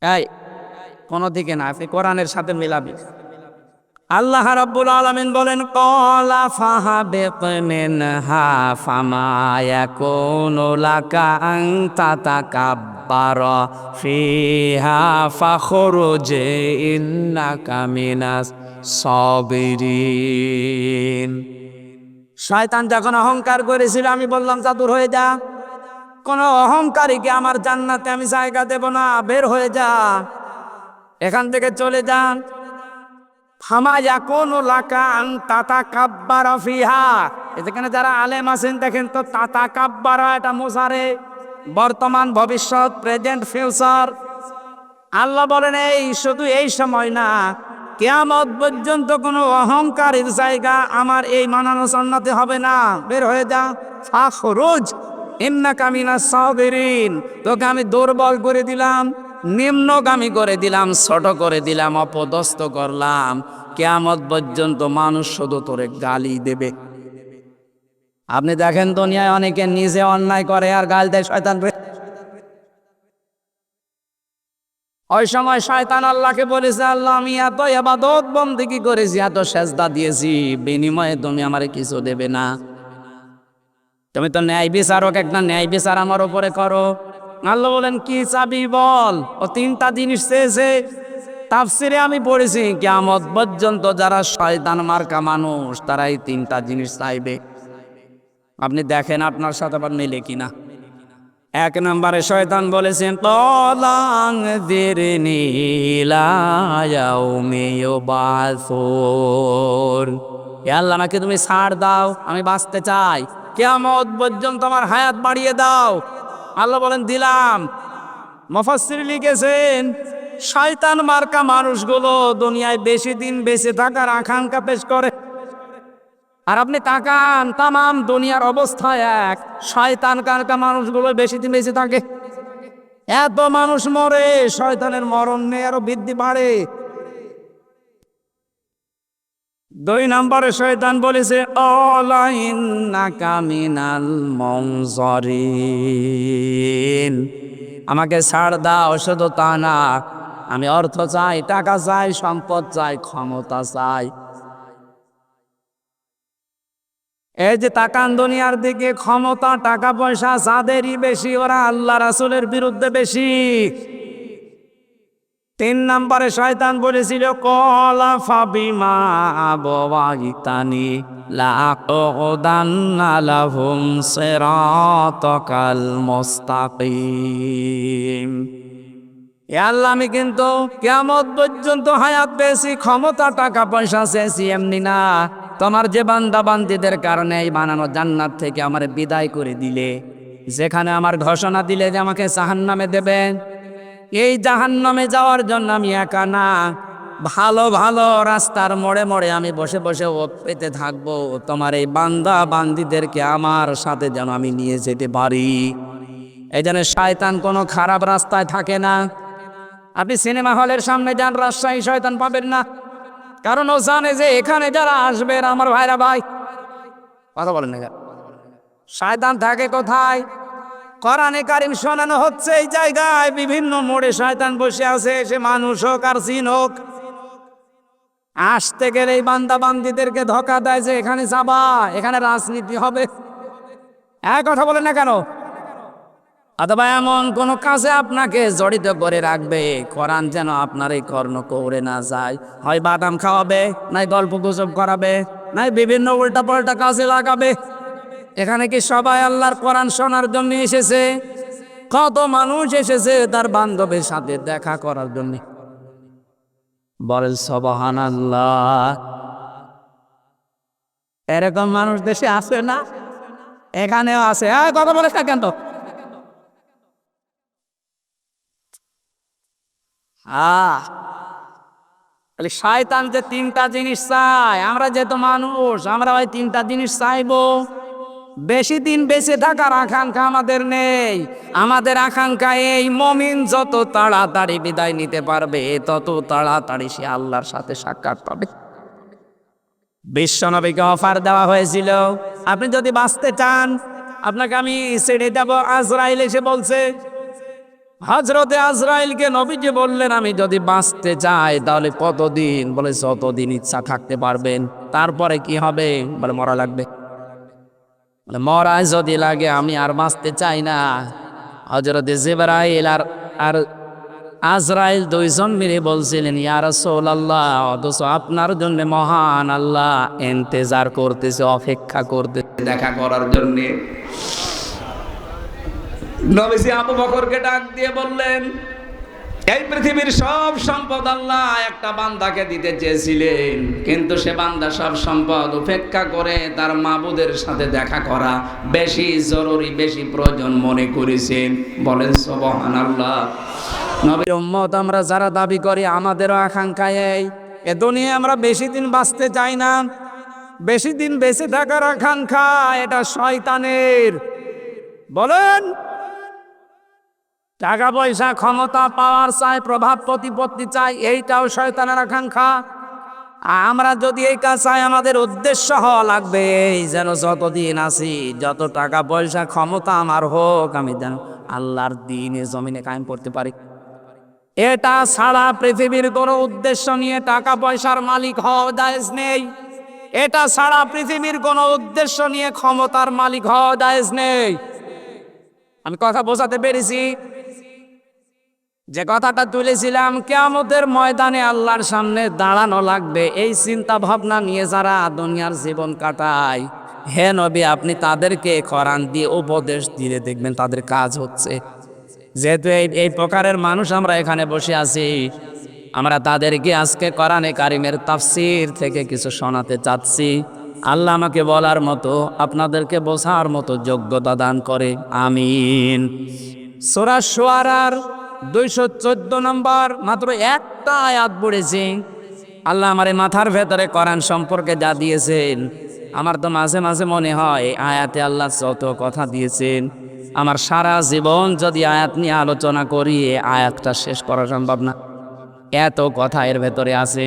এই কোন দিকে না, আপনি কোরআনের সাথে মিলাবি। আল্লাহ রাব্বুল আলামিন বলেন ক্বালা ফাহাবিত মিনহা ফামা ইয়াকুনু লাকা আন তাতাকাব্বারা ফিহা ফাখরুজ ইন্নাকা মিনাস সাবিরিন। শয়তান যখন অহংকার করেছিল, আমি বললাম যা দূর হয়ে যা, কোন অহংকারীকে আমার জান্নাতে আমি জায়গা দেব না, বের হয়ে যা, এখান থেকে চলে যান। ফামা ইয়াকুনু লাকা আন তাতাকাব্বারা ফিহা, এখানে যারা আলেম আছেন দেখেন তো, তাতাকাব্বারা এটা মুজারে, বর্তমান, ভবিষ্যৎ, প্রেজেন্ট, ফিউচার। আল্লাহ বলেন এই শুধু এই সময় না, কিয়ামত পর্যন্ত কোনো অহংকারের জায়গা আমার এই মানানো জান্নাতে হবে না, বের হয়ে যা। ফাখরুজ ইন্নাকা মিনাস সাবিরিন, তোকে আমি দুর্বল করে দিলাম, নিম্নগামী করে দিলাম, ছোট করে দিলাম, অপদস্থ করলাম। কিয়ামত পর্যন্ত মানুষ শুধু তোরে গালি দেবে। আপনি দেখেন দুনিয়ায় অনেকে নিজে অন্যায় করে আর গাল দেয় শয়তান রে। ওই সময় শয়তান আল্লাহকে বলেছে, আল্লাহ আমি এত ইবাদত বন্দেগী করেছি, এত সেজদা দিয়েছি, বিনিময়ে তুমি আমারে কিছু দেবে না? তুমি তো ন্যায় বিচারক, একটা ন্যায় বিচার আমার উপরে করো। আল্লাহ বলেন কি চাবি বল? ও 3টা জিনিস চেয়েছে। তাফসিরে আমি পড়েছি কিয়ামত পর্যন্ত যারা শয়তান মার্কা মানুষ তারা এই 3টা জিনিস চাইবে। আপনি দেখেন আপনার সাথে আবার মেলে কিনা। 1 নম্বরে শয়তান বলেছেন তলাং দিরনি ইলা ইয়াউমি ইউবাসুন, হে আল্লাহ আমাকে তুমি ছাড় দাও, আমি বাঁচতে চাই, কিয়ামত পর্যন্ত আমার হায়াত বাড়িয়ে দাও। আল্লাহ বলেন দিলাম। মুফাসসির লিখেছেন শয়তান মার্কা মানুষগুলো দুনিয়ায় বেশি দিন বেঁচে থাকার আকাঙ্ক্ষা পেশ করে। আর আপনি তাকান, তামাম দুনিয়ার অবস্থা এক, শয়তান কারকা মানুষগুলো বেশি দিন বেঁচে থাকে। এত মানুষ মরে, শয়তানের মরণ নেই, আরো বৃদ্ধি বাড়ে। দুই নম্বরে শয়তান বলেছে অলা ইন্নাকা মিনাল মুনজারিন, আমাকে ছাড় দাও। শুধু তা না, আমি অর্থ চাই, টাকা চাই, সম্পদ চাই, ক্ষমতা চাই। এই যে তাকান দুনিয়ার দিকে, ক্ষমতা টাকা পয়সা যাদেরই বেশি, ওরা আল্লাহ রাসূলের বিরুদ্ধে বেশি। তিন নম্বরে শয়তান বলেছিল কলা ফাবিমা আবওয়াইতানি লাআকুদান্না লাহুম সিরাতাকাল মুস্তাকিম। এ আল্লাহ, আমি কিন্তু কিয়ামত পর্যন্ত হায়াত পেয়েছি, ক্ষমতা টাকা পয়সা চেয়েছি, এমনি না। তোমার যে বান্দা বান্দীদের কারণে এই বানানো জান্নাত থেকে আমার বিদায় করে দিলে, যেখানে আমার ঘোষণা দিলে যে আমাকে জাহান্নামে দেবেন, এই জাহান্নামে যাওয়ার জন্য আমি একা না, ভালো ভালো রাস্তার মোড়ে মোড়ে আমি বসে বসে ওত পেতে থাকবো, তোমার এই বান্দা বান্দীদেরকে আমার সাথে যেন আমি নিয়ে যেতে পারি। এই জন্য শয়তান কোনো খারাপ রাস্তায় থাকে না। আপনি সিনেমা হলের সামনে যান, রাজশাহী শয়তান পাবেন না, কারণ ও জানে যে এখানে যারা আসবে আমার ভাইরা ভাই। কথা বলেন না, শয়তান থাকে কোথায়? কোরআনে কারিম শোনানো হচ্ছে এই জায়গায়, বিভিন্ন মোড়ে শয়তান বসে আছে, সে মানুষ হোক আর জিন হোক। আসতে গেলে এই বান্দা বান্দীদেরকে ধোঁকা দেয় যে এখানে যাবা, এখানে রাজনীতি হবে। এক কথা বলেন না কেন? অথবা এমন কোন কাজে আপনাকে জড়িত করে রাখবে, কোরআন যেন আপনার এই কর্ণ করে না যায়। হয় বাদাম খাওয়াবে, নাই গল্প গুজব করাবে, নাই বিভিন্ন উল্টা পাল্টা কাজে লাগাবে। এখানে কি সবাই আল্লাহর কোরআন শোনার জন্য এসেছে? কত মানুষ এসেছে তার বান্ধবের সাথে দেখা করার জন্য। বলেন সুবহানাল্লাহ। এরকম মানুষ দেশে আছে না? এখানেও আছে। কথা বলে থাকেন তো। শয়তান যে তিনটা জিনিস চায়, আমরা যেহেতু মানুষ, আমরা ওই তিনটা জিনিস চাইবো। বেশি দিন বেঁচে থাকার আকাঙ্ক্ষা আমাদের নেই। আমাদের আকাঙ্ক্ষা এই, মুমিন যত তাড়াতাড়ি বিদায় নিতে পারবে, তত তাড়াতাড়ি সে আল্লাহর সাথে সাক্ষাৎ পাবে। বিশ্বনবীকে অফার দেওয়া হয়েছিল, আপনি যদি বাঁচতে চান আপনাকে আমি ছেড়ে দেব। আজরাইল এসে বলছে, হযরতে আজরাইলকে নবীজি বললেন, আমি যদি বাঁচতে চাই তাহলে কতদিন? বলে যতদিন ইচ্ছা থাকতে পারবেন। তারপরে কি হবে? বলে মরা লাগবে। বলে মরায় যদি লাগে আমি আর বাঁচতে চাই না। হযরতে জিবরাইল আর আজরাইল দুইজন মিলে বলছিলেন, ইয়া রাসূলুল্লাহ, অথচ আপনার জন্য মহান আল্লাহ ইন্তজার করতেছে, অপেক্ষা করতেছে দেখা করার জন্য। নবীজি আবু বকরকে ডাক দিয়ে বললেন, এই পৃথিবীর সব সম্পদ আল্লাহ একটা বান্দাকে দিতে চেয়েছিলেন, কিন্তু সে বান্দা সব সম্পদ উপেক্ষা করে তার মাবুদের সাথে দেখা করা বেশি জরুরি, বেশি প্রয়োজন মনে করেছেন। বলেন সুবহানাল্লাহ। নবীর উম্মত আমরা যারা দাবি করি, আমাদেরও আকাঙ্ক্ষা এই, এ দুনিয়ায় আমরা বেশি দিন বাঁচতে চাই না। বেশি দিন বেঁচে থাকার আকাঙ্ক্ষা এটা শয়তানের। বলেন, টাকা পয়সা ক্ষমতা পাওয়ার চাই, প্রভাব প্রতিপত্তি চাই, এইটাও শয়তানের আকাঙ্ক্ষা। আমরা যদি এই কাজ চাই, আমাদের উদ্দেশ্য হওয়া লাগবে এই, যেন যতদিন আছি, যত টাকা পয়সা ক্ষমতা আমার হোক, আমি যেন আল্লাহর দ্বীনে জমিনে কায়েম করতে পারি। এটা ছাড়া পৃথিবীর কোনো উদ্দেশ্য নিয়ে টাকা পয়সার মালিক হওয়া জায়েজ নেই। এটা ছাড়া পৃথিবীর কোনো উদ্দেশ্য নিয়ে ক্ষমতার মালিক হওয়া জায়েজ নেই। আমি কথা বোঝাতে পেরেছি? যে কথাটা তুলেছিলাম, কিয়ামতের ময়দানে আল্লাহর সামনে দাঁড়ানো লাগবে, এই চিন্তা ভাবনা নিয়ে যারা দুনিয়ার জীবন কাটায়, হে নবী আপনি তাদেরকে কোরআন দিয়ে উপদেশ দিলে দেখবেন তাদের কাজ হচ্ছে। যেহেতু এই প্রকারের মানুষ আমরা এখানে বসে আছি, আমরা তাদেরকে আজকে কোরআনে কারিমের তাফসীর থেকে কিছু শোনাতে চাচ্ছি। আল্লাহ আমাকে বলার মতো, আপনাদেরকে বোঝার মতো যোগ্যতা দান করে, আমিন। সূরা শুআরার 214 নম্বর মাত্র একটা আয়াত পড়েছি। আল্লাহ আমার মাথার ভেতরে কোরআন সম্পর্কে যা দিয়েছেন, আমার তো মাঝে মাঝে মনে হয় আয়াতে আল্লাহ যত কথা দিয়েছেন, আমার সারা জীবন যদি আয়াত নিয়ে আলোচনা করি, আয়াতটা শেষ করা সম্ভব না, এত কথা এর ভেতরে আছে।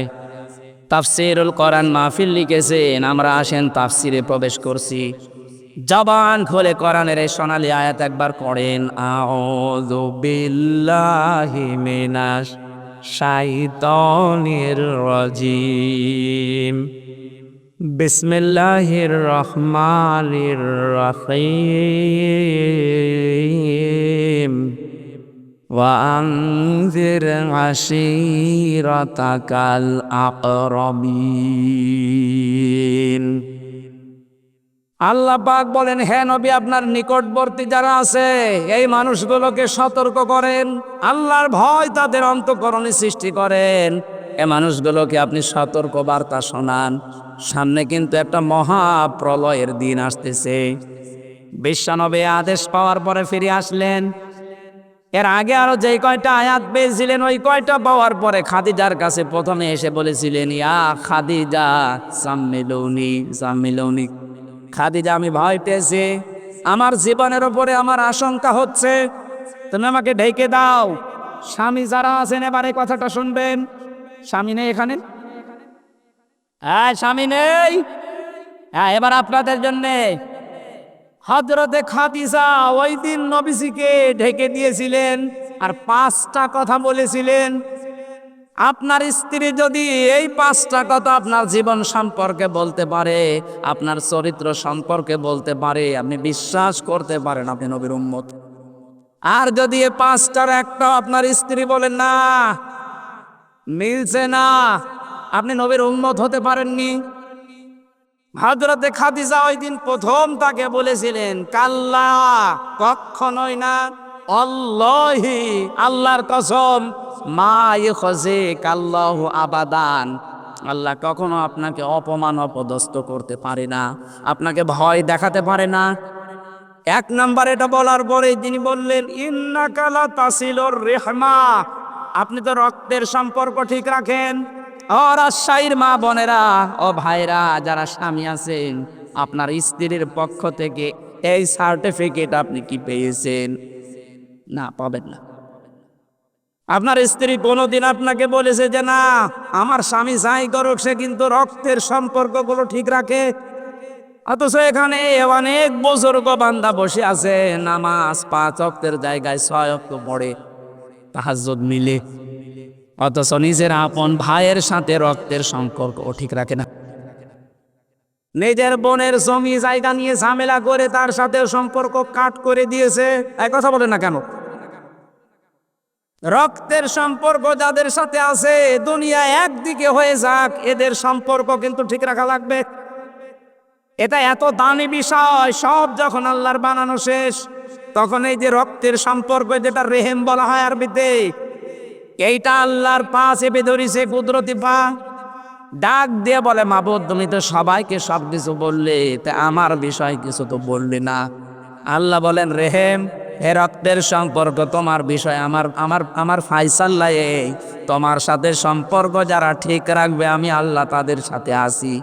তাফসিরুল কোরআন মাহফিল লিখেছেন, আমরা আসেন তাফসিরে প্রবেশ করছি। জবান খুলে কোরআনের এই সোনালী আয়াত একবার পড়েন, আউযু বিল্লাহি মিনাশ শাইতানির রাজিম, বিসমিল্লাহির রহমানির রহিম, وأنذر عشيرتك الأقربين। আল্লাহ পাক বলেন, হে নবী, আপনার নিকটবর্তী যারা আছে এই মানুষগুলোকে সতর্ক করেন, আল্লাহর ভয় তাদের অন্তঃকরণে সৃষ্টি করেন। এই মানুষগুলোকে আপনি সতর্ক বার্তা শোনান, সামনে কিন্তু একটা মহা প্রলয়ের দিন আসতেছে। বিশ্বনবী আদেশ পাওয়ার পরে ফিরে আসলেন। এর আগে আরো যে কয়টা আয়াত পেয়েছিলেন ওই কয়টা পাওয়ার পরে খাদিজার কাছে প্রথমে এসে বলেছিলেন, ইয়া খাদিজা সাম্মিলুনি সাম্মিলুনি, খাদিজা আমি ভয় পেয়েছি, আমার জীবনের উপরে আমার আশঙ্কা হচ্ছে, তুমি আমাকে ঢেকে দাও। স্বামী যারা আছেন এবার এই কথাটা শুনবেন। স্বামী নেই এখানে? হ্যাঁ, স্বামী নেই। হ্যাঁ, এবার আপনাদের জন্যে। হযরতে খাদিজা ওই দিন নবীজিকে ঢেকে দিয়েছিলেন আর 5টা কথা বলেছিলেন। আপনার স্ত্রী যদি এই 5টা কথা আপনার জীবন সম্পর্কে বলতে পারে, আপনার চরিত্র সম্পর্কে বলতে পারে, আপনি বিশ্বাস করতে পারেন আপনি নবীর উম্মত। আর যদি এই 5টার একটা আপনার স্ত্রী বলেন না, মিলছে না, আপনি নবীর উম্মত হতে পারেননি। হযরতে খাদিজা ওই দিন প্রথম তাকে বলেছিলেন, কাল্লা, কখনোই না, আল্লাহি, আল্লাহর কসম, মা ইখজিকাল্লাহু আবাদান, আল্লাহ কখনো আপনাকে অপমান অপদস্থ করতে পারে না, আপনাকে ভয় দেখাতে পারে না। 1 নাম্বার এটা বলার পরে তিনি বললেন, ইন্নাকা লা তাসিলুর রিহমা, আপনি তো রক্তের সম্পর্ক ঠিক রাখেন। ও রাজশাহীর মা বোনেরা, ও ভাইরা যারা স্বামী আছেন, আপনার স্ত্রীর পক্ষ থেকে এই সার্টিফিকেট আপনি কি পেয়েছেন? না, পাবেন না। আপনার স্ত্রী কোনোদিন আপনাকে বলেছে যে না, আমার স্বামী যাই করুক সে কিন্তু রক্তের সম্পর্কগুলো ঠিক রাখে? অথচ এখানে অনেক বুজুর্গ বান্দা বসে আছে, নামাজ 5 ওয়াক্তের জায়গায় 6 ওয়াক্ত পড়ে, তাহাজ্জুদ মিলে, অথচ নিজের আপন ভাইয়ের সাথে রক্তের সম্পর্ক ঠিক রাখে না। নিজের বোনের জমি জায়গা নিয়ে ঝামেলা করে তার সাথে সম্পর্ক কাট করে দিয়েছে। এই কথা বলে না কেন? রক্তের সম্পর্ক যাদের সাথে আছে, দুনিয়া একদিকে হয়ে যাক, এদের সম্পর্ক কিন্তু ঠিক রাখা লাগবে। এটা এত দামি বিষয়। সব যখন আল্লাহর বানানো শেষ, তখন এই যে রক্তের সম্পর্ক, যেটা রেহেম বলা হয় আরবিতে, এইটা আল্লাহর পা চেপে ধরেছে, কুদরতি পা। ডাক দিয়ে বলে, মাবুদ তুমি তো সবাইকে সব কিছু বললে, তা আমার বিষয় কিছু তো বললি না। আল্লাহ বলেন, রেহেম, হে রক্তের সম্পর্ক, তোমার বিষয় আমার আমার আমার ফায়সালা এই, তোমার সাথে সম্পর্ক যারা ঠিক রাখবে আমি আল্লাহ তাদের সাথে আছি,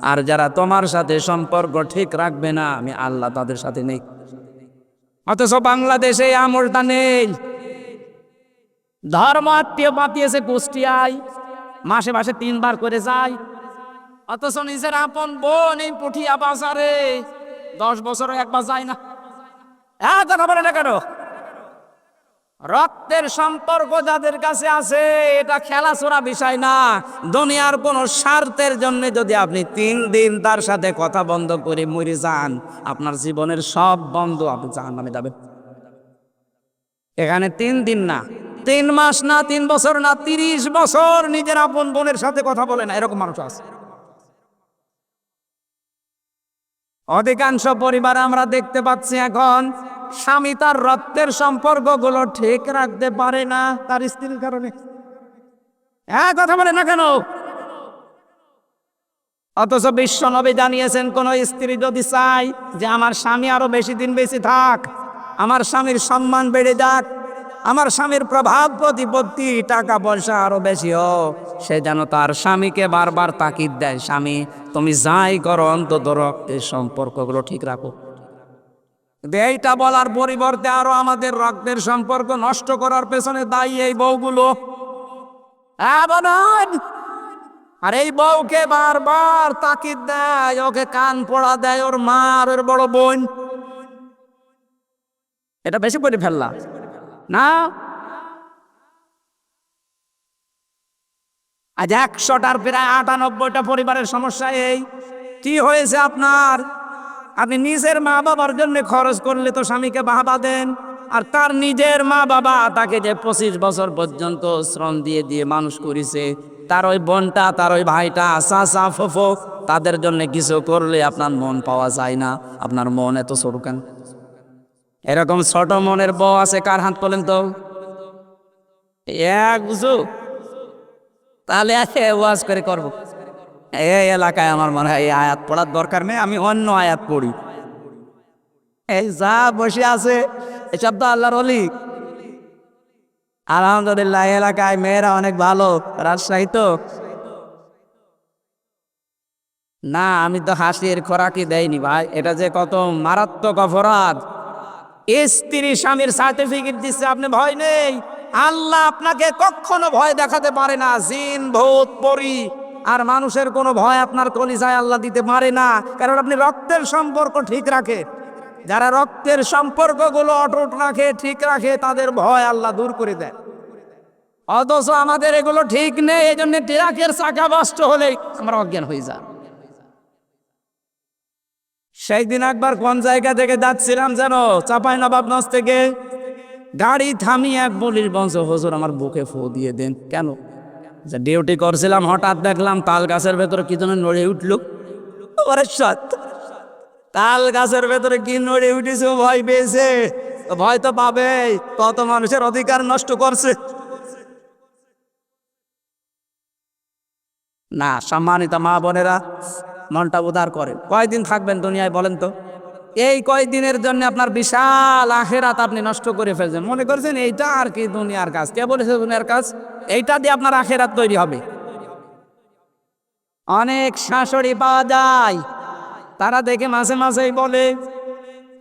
আর যারা তোমার সাথে সম্পর্ক ঠিক রাখবে না আমি আল্লাহ তাদের সাথে নেই। অথচ বাংলাদেশে এই আমলটা নেই। ধর্ম আত্মীয় পাঠিয়েছে কুষ্টিয়ায়, মাসে মাসে 3 বার করে যায়, অথচ নিজের আপন বোন এই পুঠিয়া বাজারে 10 বছরে একবার যায় না। কথা বলে না কেন? রক্তের সম্পর্ক যাদের কাছে আছে, এটা খেলাছোড়া বিষয় না। দুনিয়ার কোন স্বার্থের জন্য যদি আপনি 3 দিন তার সাথে কথা বন্ধ করে মরে যান, আপনার জীবনের সব বন্ধ, আপনি জাহান্নামে যাবেন। এখানে 3 দিন না, 3 মাস না, 3 বছর না, 30 বছর নিজের আপন বোনের সাথে কথা বলে না, এরকম মানুষ আছে। অধিকাংশ পরিবার আমরা দেখতে পাচ্ছি এখন স্বামী তার রক্তের সম্পর্কগুলো ঠিক রাখতে পারে না তার স্ত্রীর কারণে। কথা বলে না কেন? অথচ বিশ্বনবী জানিয়েছেন, কোন স্ত্রী যদি চায় যে আমার স্বামী আরো বেশি দিন বেশি থাক, আমার স্বামীর সম্মান বেড়ে যাক, আমার স্বামীর প্রভাব প্রতিপত্তি টাকা পয়সা আরো বেশি হোক, সে যেন তার স্বামীকে বারবার তাকিদ দেয়, স্বামী তুমি যাই করো অন্তত রক্তের সম্পর্কগুলো ঠিক রাখো। এইটা বলার পরিবর্তে আরো আমাদের রক্তের সম্পর্ক নষ্ট করার পেছনে দায়ী এই বউগুলো। আর এই বউকে বারবার তাকিদ দেয়, ওকে কান পড়া দেয় ওর মা আর ওর বড় বোন। এটা বেশি করে ফেললা না? আজ 100টার প্রায় 98টা পরিবারের সমস্যা এই। কি হয়েছে আপনার? আপনি নিজের মা বাবার জন্য খরচ করলে তো স্বামীকে বাহবা দেন, আর তার নিজের মা বাবা তাকে যে 25 বছর পর্যন্ত শ্রম দিয়ে দিয়ে মানুষ করেছে, তার ওই বোনটা, তার ওই ভাইটা, চাচা, ফুফু, তাদের জন্য কিছু করলে আপনার মন পাওয়া যায় না? আপনার মন এত ছোট কেন? এরকম ছোট মনের বউ আছে কার? হাত তোলেন তো। এক বুঝু তাহলে ওয়াজ করে করবো। এই এলাকায় আমার মনে হয় এই আয়াত পড়ার দরকার নেই, আমি অন্য আয়াত পড়ি। এই যা বসে আছে এসব তো আল্লাহর ওলি। আলহামদুলিল্লাহ এলাকায় মেয়েরা অনেক ভালো। রাজশাহী তো না, আমি তো হাসির খোরাকি দেয়নি ভাই। এটা যে কত মারাত্মক অপরাধ। স্ত্রী স্বামীর সার্টিফিকেট দিচ্ছে, আপনি ভয় নেই। আল্লাহ আপনাকে কখনো ভয় দেখাতে পারে না। জিন, ভূত, পরী আর মানুষের কোনো ভয় আপনার কলিজায় আল্লাহ দিতে পারে না, কারণ আপনি রক্তের সম্পর্ক ঠিক রাখে। যারা রক্তের সম্পর্কগুলো অটুট রাখে, ঠিক রাখে, তাদের ভয় আল্লাহ দূর করে দেয়। অথচ আমাদের এগুলো ঠিক নেই, এই জন্য ট্রাকের চাকা নষ্ট হলেই আমরা অজ্ঞান হয়ে যাই। সেই দিন একবার কোন জায়গা থেকে যাচ্ছিলাম যেন, চাঁপাইনবাবগঞ্জ থেকে, গাড়ি থামিয়ে এক বলির বংশ, হুজুর আমার বুকে ফু দিয়ে দেন। কেন? যে ডিউটি করছিলাম, হঠাৎ দেখলাম তাল গাছের ভেতরে কি যেন নড়ে উঠলো। তাল গাছের ভেতরে কি নড়ে উঠেছে, ভয় পেয়েছে। ভয় তো পাবে, কত মানুষের অধিকার নষ্ট করছে। না, সম্মানিত মা বোনেরা, মনটা উদার করেন। কয়দিন থাকবেন দুনিয়ায় বলেন তো? এই কয়দিনের জন্য আপনার বিশাল আখেরাত আপনি নষ্ট করে ফেলছেন। মনে করছেন এইটা আর কি দুনিয়ার কাজ। কে বলেছে দুনিয়ার কাজ? এইটা দিয়ে আপনার আখেরাত তৈরি হবে। অনেক শাশুড়ি পাওয়া যায়, তারা দেখে মাঝে মাঝেই বলে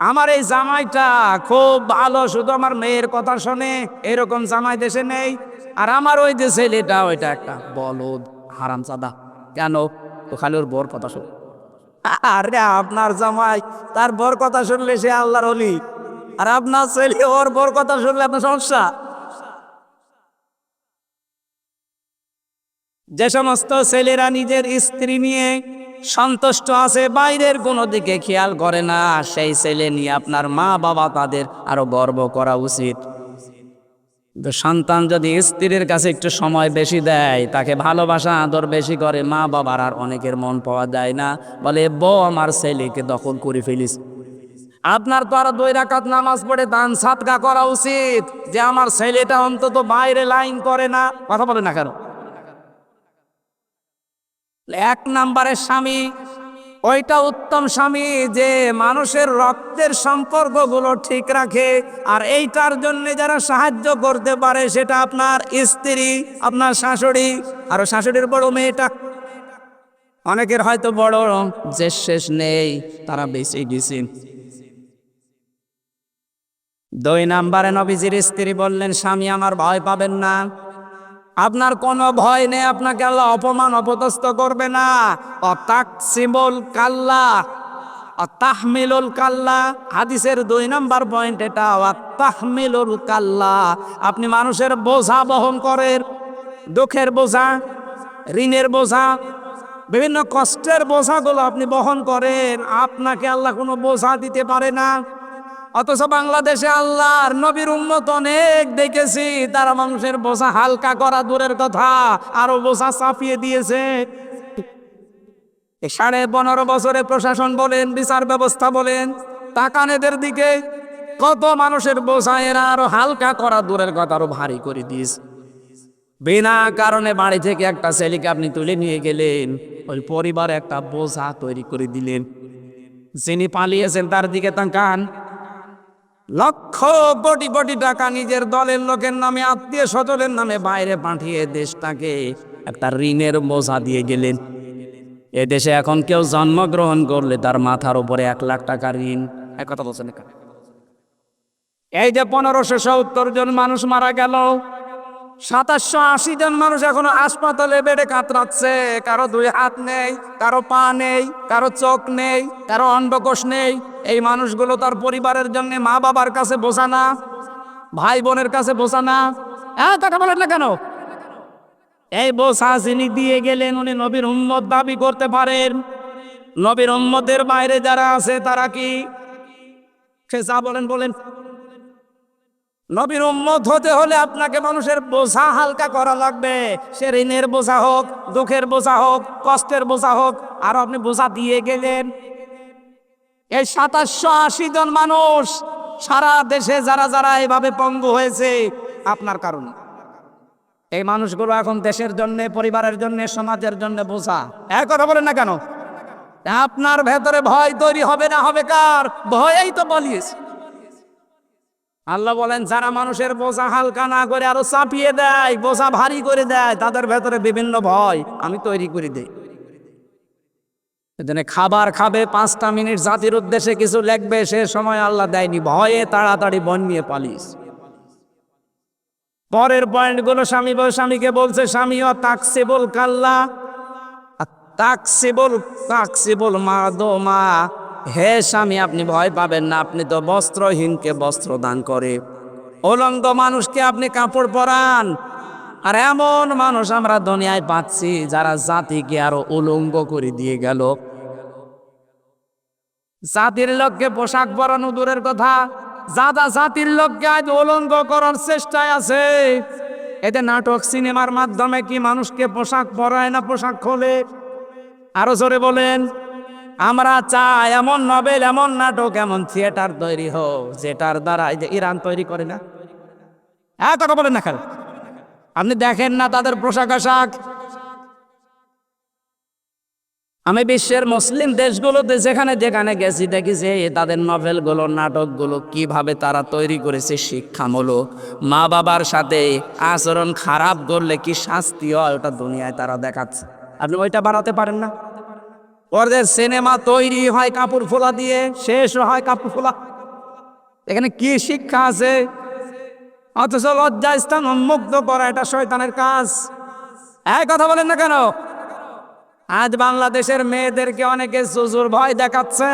আমার এই জামাইটা খুব ভালো, শুধু আমার মেয়ের কথা শোনে। এরকম জামাই দেশে নেই। আর আমার ওই যে ছেলেটা, ওইটা একটা বলদ, হারামজাদা। কেন? তো খালি ওর বর কথা শোন। আরে আপনার জামাই তার বর কথা শুনলে সে আল্লাহর ওলি, আর আপনার ছেলে ওর বর কথা শুনলে আপনার সমস্যা। যে সমস্ত ছেলেরা নিজের স্ত্রী নিয়ে সন্তুষ্ট আছে, বাইরের কোনো দিকে খেয়াল করে না, সেই ছেলে নিয়ে আপনার মা বাবা তাদের আরো গর্ব করা উচিত। সন্তান যদি স্ত্রীর কাছে একটু সময় বেশি দেয়, তাকে ভালোবাসা আদর বেশি করে, মা বাবার আর অনেকের মন পাওয়া যায় না, বলে বউ আমার ছেলেকে দখল করে ফেলিস। আপনার তো আরো 2 রাকাত নামাজ পড়ে দান সাদকা করা উচিত, যে আমার ছেলেটা অন্তত বাইরে লাইন করে না। কথা বলে না কেন? 1 নম্বরের স্বামী ওইটা উত্তম স্বামী যে মানুষের রক্তের সম্পর্কগুলো ঠিক রাখে। আর এইটার জন্য যারা সাহায্য করতে পারে সেটা আপনার স্ত্রী, আপনার শাশুড়ি, আর শাশুড়ির বড় মেয়েটা। অনেকের হয়তো বড় যে শেষ নেই, তারা বেঁচে গেছেন। 2 নম্বরে নবীজির স্ত্রী বললেন, স্বামী আমার ভয় পাবেন না। আপনার কোনো ভয় নেই, আপনাকে আল্লাহ অপমান অপদস্থ করবে না। অতাকসিমুল কাল্লা, অতাহমিলুল কাল্লা, হাদিসের 2 নম্বর পয়েন্ট এটা। অতাহমিলুল কাল্লা, আপনি মানুষের বোঝা বহন করেন, দুঃখের বোঝা, ঋণের বোঝা, বিভিন্ন কষ্টের বোঝাগুলো আপনি বহন করেন। আপনাকে আল্লাহ কোনো বোঝা দিতে পারে না। অথচ বাংলাদেশে আল্লাহর নবীর উম্মত অনেক দেখেছি, তারা মানুষের বোঝা হালকা করা দূরের কথা, আরো বোঝা চাপিয়ে দিয়েছে। 15.5 বছরে প্রশাসন বলেন, বিচার ব্যবস্থা বলেন, তাকান এদের দিকে, কত মানুষের বোঝা এরা আরো হালকা করা দূরের কথা আরো ভারী করে দিয়েছে। বিনা কারণে বাড়ি থেকে একটা ছেলেকে আপনি তুলে নিয়ে গেলেন, ওই পরিবারে একটা বোঝা তৈরি করে দিলেন। যিনি পালিয়েছেন তার দিকে তাকান, লক্ষ কোটি কোটি টাকা নিজের দলের লোকের নামে, আত্মীয় স্বজনের নামে বাইরে পাঠিয়ে দেশটাকে একটা ঋণের বোঝা দিয়ে গেলেন। এদেশে এখন কেউ জন্মগ্রহণ করলে তার মাথার উপরে 1 লাখ টাকা ঋণ। এক কথা বলছেন না? এই যে 1570 জন মানুষ মারা গেল, 780 জন মানুষ এখনো হাসপাতালে বেডে কাতরাচ্ছে। কারো 2 হাত নেই, কারো পা নেই, কারো চোখ নেই, কারো অন্ডকোষ নেই। এই মানুষগুলো তার পরিবারের জন্য মা বাবার কাছে বোঝা না, ভাই বোনের কাছে বোঝা না। কথা বলেন না কেন? এই বোঝা যিনি দিয়ে গেলেন উনি নবীর উম্মত দাবি করতে পারেন। নবীর উম্মতের বাইরে যারা আছে তারা কি সে যা বলেন বলেন। নবীর উম্মত হতে হলে আপনাকে মানুষের বোঝা হালকা করা লাগবে। সে ঋণের বোঝা হোক, দুঃখের বোঝা হোক, কষ্টের বোঝা হোক, আর আপনি বোঝা দিয়ে গেলেন। এই 780 জন মানুষ সারা দেশে যারা যারা এভাবে পঙ্গু হয়েছে আপনার কারণে। এই মানুষগুলো এখন দেশের জন্য, পরিবারের জন্য, সমাজের জন্য বোঝা। এক কথা বলেন না কেন? আপনার ভেতরে ভয় তৈরি হবে না হবে কার? ভয়েই তো বলিয়েছে। আল্লাহ বলেন যারা মানুষের বোঝা হালকা না করে আরো চাপিয়ে দেয়, বোঝা ভারী করে দেয়, তাদের ভেতরে বিভিন্ন ভয় আমি তৈরি করে দেই। এজন্য খাবার খাবে, 5টা মিনিট জাতির উদ্দেশ্যে কিছু লিখবে, সে সময় আল্লাহ দেয়নি, ভয়ে তাড়াতাড়ি বন নিয়ে পালিস। পরের পয়েন্টগুলো স্বামীকে বলছে, স্বামীও তাকসিবুল কাল্লা তাকসিবুল মাদমা। হে স্বামী, আপনি ভয় পাবেন না, আপনি তো বস্ত্রহীনকে বস্ত্র দান করে, উলঙ্গ মানুষকে আপনি কাপড় পরান। আর এমন মানুষ আমরা দুনিয়ায় পাচ্ছি যারা জাতিকে আরো উলঙ্গ করে দিয়ে গেল। জাতির লোককে পোশাক পরানো দূরের কথা, জাতির লোককে আজ উলঙ্গ করার চেষ্টায় আছে। এতে নাটক সিনেমার মাধ্যমে কি মানুষকে পোশাক পরায় না পোশাক খোলে? আরো জোরে বলেন। আমরা চাই এমন নভেল, এমন নাটক, এমন থিয়েটার তৈরি হোক যেটার দ্বারা এই যে ইরান তৈরি করে না, কথা বলেন না খেল। আপনি দেখেন না তাদের পোশাক আশাক? আমি বিশ্বের মুসলিম দেশগুলোতে যেখানে যেখানে গেছি দেখেছি তাদের নভেলগুলো, নাটকগুলো কিভাবে তারা তৈরি করেছে শিক্ষামূলক। মা বাবার সাথে আচরণ খারাপ করলে কি শাস্তি হয় ওটা দুনিয়ায় তারা দেখাচ্ছে। আপনি ওইটা বানাতে পারেন না। ওদের সিনেমা তৈরি হয় কাপড় ফোলা দিয়ে, শেষও হয় কাপড় ফোলা। এখানে কি শিক্ষা আছে? অথচ লজ্জা স্থান উন্মুক্ত করা এটা শয়তানের কাজ। কথা বলেন না কেন? আজ বাংলাদেশের মেয়েদেরকে অনেকে জুজুর ভয় দেখাচ্ছে,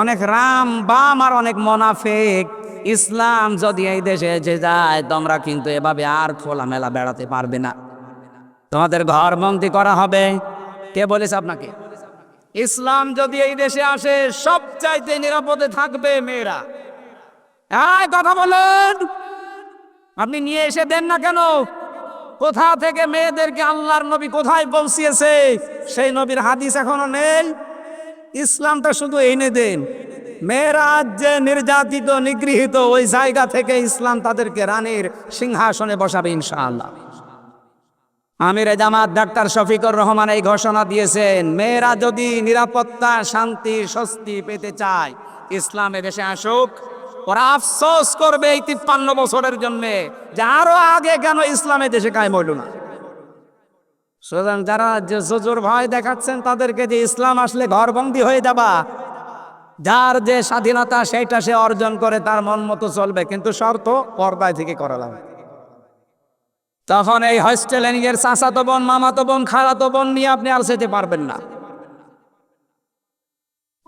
অনেক রাম বাম আর অনেক মোনাফেক। ইসলাম যদি এই দেশে এসে যায় তোমরা কিন্তু এভাবে আর খোলামেলা বেড়াতে পারবে না, তোমাদের ঘর বন্দি করা হবে। কে বলেছে আপনাকে? ইসলাম যদি এই দেশে আসে সবচাইতে নিরাপদে থাকবে মেয়েরা। কথা বলেন। আপনি নিয়ে এসে দেন না কেন? কোথা থেকে মেয়েদেরকে আল্লাহর নবী কোথায় পৌঁছিয়েছে সেই নবীর হাদিস এখনো নেই। ইসলামটা শুধু এনে দেন। মেয়েরা যে নির্যাতিত নিগৃহীত ওই জায়গা থেকে ইসলাম তাদেরকে রানীর সিংহাসনে বসাবে ইনশাআল্লাহ। আমিরে জামাত ডাক্তার শফিকুর রহমান এই ঘোষণা দিয়েছেন, মেয়েরা যদি নিরাপত্তা, শান্তি, স্বস্তি পেতে চায় ইসলামে দেশে আসুক। ওরা আফসোস করবে এই 53 বছরের জন্য যে আরো আগে কেন ইসলামে দেশে কায়েম হইল না। সুতরাং যারা যে জোর ভয় দেখাচ্ছেন তাদেরকে যে ইসলাম আসলে ঘরবন্দি হয়ে যাবা, যার যে স্বাধীনতা সেইটা সে অর্জন করে তার মন মতো চলবে, কিন্তু শর্ত পর্দায় থেকে করা লাগবে। তখন এই হস্টেলে নিজের চাচাতো বোন, মামাতো বোন, খালাতো বোন নিয়ে আপনি আর যেতে পারবেন না।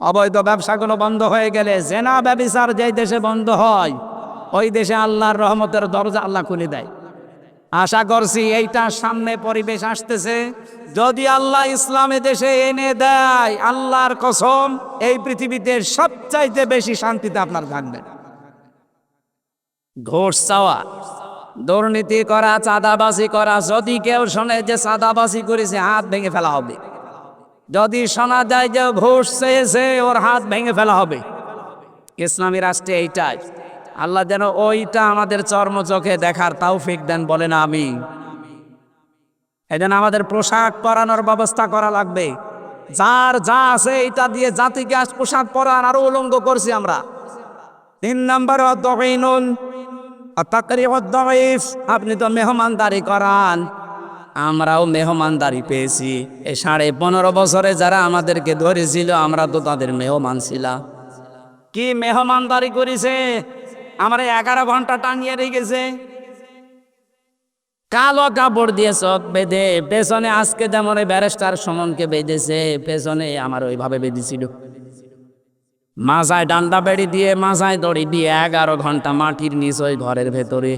অবৈধ ব্যবসাগুলো বন্ধ হয়ে গেলে, জেনা ব্যভিচার যেই দেশে বন্ধ হয় ওই দেশে আল্লাহর রহমতের দরজা আল্লাহ খুলে দেয়। আশা করছি এইটা সামনে পরিবেশ আসতেছে, যদি আল্লাহ ইসলামে দেশে এনে দেয়, আল্লাহর কসম এই পৃথিবীতে সবচাইতে বেশি শান্তিতে আপনার থাকবেন। ঘোষ চাওয়া, দুর্নীতি করা, চাঁদাবাজি করা, যদি কেউ শোনে যে চাঁদাবাজি করেছে হাত ভেঙে ফেলা হবে। যদি শোনা যায় যে ঘুষ চেয়েছে ওর হাত ভেঙে ফেলা হবে। ইসলামী রাষ্ট্রে এইটাই। আল্লাহ যেন ওইটা আমাদের চর্ম চোখে দেখার তৌফিক দেন, বলেন আমিন। এজন্য আমাদের পোশাক পরানোর ব্যবস্থা করা লাগবে। যার যা আছে এটা দিয়ে জাতিকে আজ পোশাক পরান আরো উলঙ্গ করছি আমরা। 3 নম্বর আপনি তো মেহমানদারি করান, আমরাও মেহমানদারি পেয়েছি। এই 15.5 বছরে যারা আমাদেরকে ধরেছিল আমরা তো তাদের মেহমান ছিলাম। কি মেহমানদারি করেছে? আমরা 11 ঘন্টা টানিয়ে রেখেছে। কালো কাপড় দিয়ে চোখ বেঁধে, পেছনে আজকে যেমন এই ব্যারিস্টার সুমনকে বেঁধেছে, পেছনে আমার ওইভাবে বেঁধেছিল। মাথায় ডান্ডা বেড়ি দিয়ে, মাথায় দড়ি দিয়ে 11 ঘন্টা মাটির নিচ ওই ঘরের ভেতরে।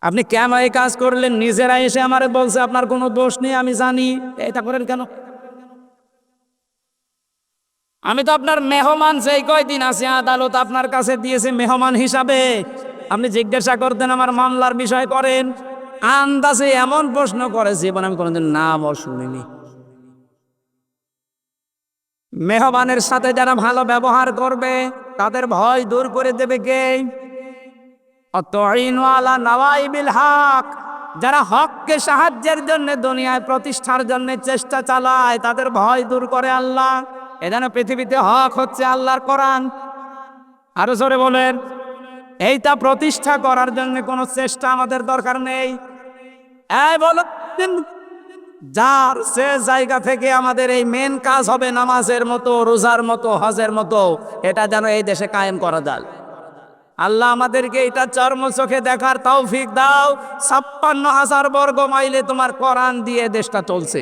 আপনি কেন এই কাজ করলেন? নিজেরা এসে আমারে বলছে আপনার কোনো দোষ নেই, আমি জানি। এটা করেন কেন? আমি তো আপনার মেহমান, সেই কয়দিন আছে আদালত আপনার কাছে দিয়েছে মেহমান হিসাবে। আপনি জিজ্ঞাসা করতেন আমার মামলার বিষয় করেন। আন্দাজে এমন প্রশ্ন করে জীবন আমি কোনোদিন নামও শুনিনি। মেহমানের সাথে যারা ভালো ব্যবহার করবে তাদের ভয় দূর করে দেবে কে? অতঈনু আলা নাওয়াইবিল হক, যারা হককে সাহায্যের জন্য, দুনিয়ায় প্রতিষ্ঠার জন্য চেষ্টা চালায়, তাদের ভয় দূর করে আল্লাহ। এজন্য পৃথিবীতে হক হচ্ছে আল্লাহর কোরআন। আরো জোরে বলেন। এইটা প্রতিষ্ঠা করার জন্য কোনো চেষ্টা আমাদের দরকার নেই। এই বলো, যার সে জায়গা থেকে আমাদের এই মেন কাজ হবে নামাজের মতো, রোজার মতো, হজের মতো, এটা যেন এই দেশে কায়েম করা যায়। আল্লাহ আমাদেরকে এটা চর্ম চোখে দেখার তৌফিক দাও। 56,000 বর্গ মাইলে তোমার কোরআন দিয়ে দেশটা চলছে।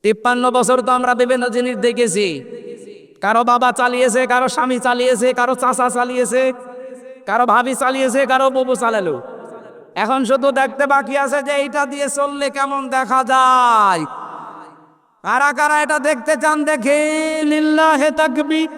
53 বছর তো আমরা বিভিন্ন জিনিস দেখেছি। কারো বাবা চালিয়েছে, কারো স্বামী চালিয়েছে, কারো চাচা চালিয়েছে, কারো ভাবি চালিয়েছে, কারো বুবু চালালো। এখন শুধু দেখতে বাকি আছে যে এইটা দিয়ে চললে কেমন দেখা যায়। কারা কারা এটা দেখতে চান? দেখে লিল্লাহে তাকবীর।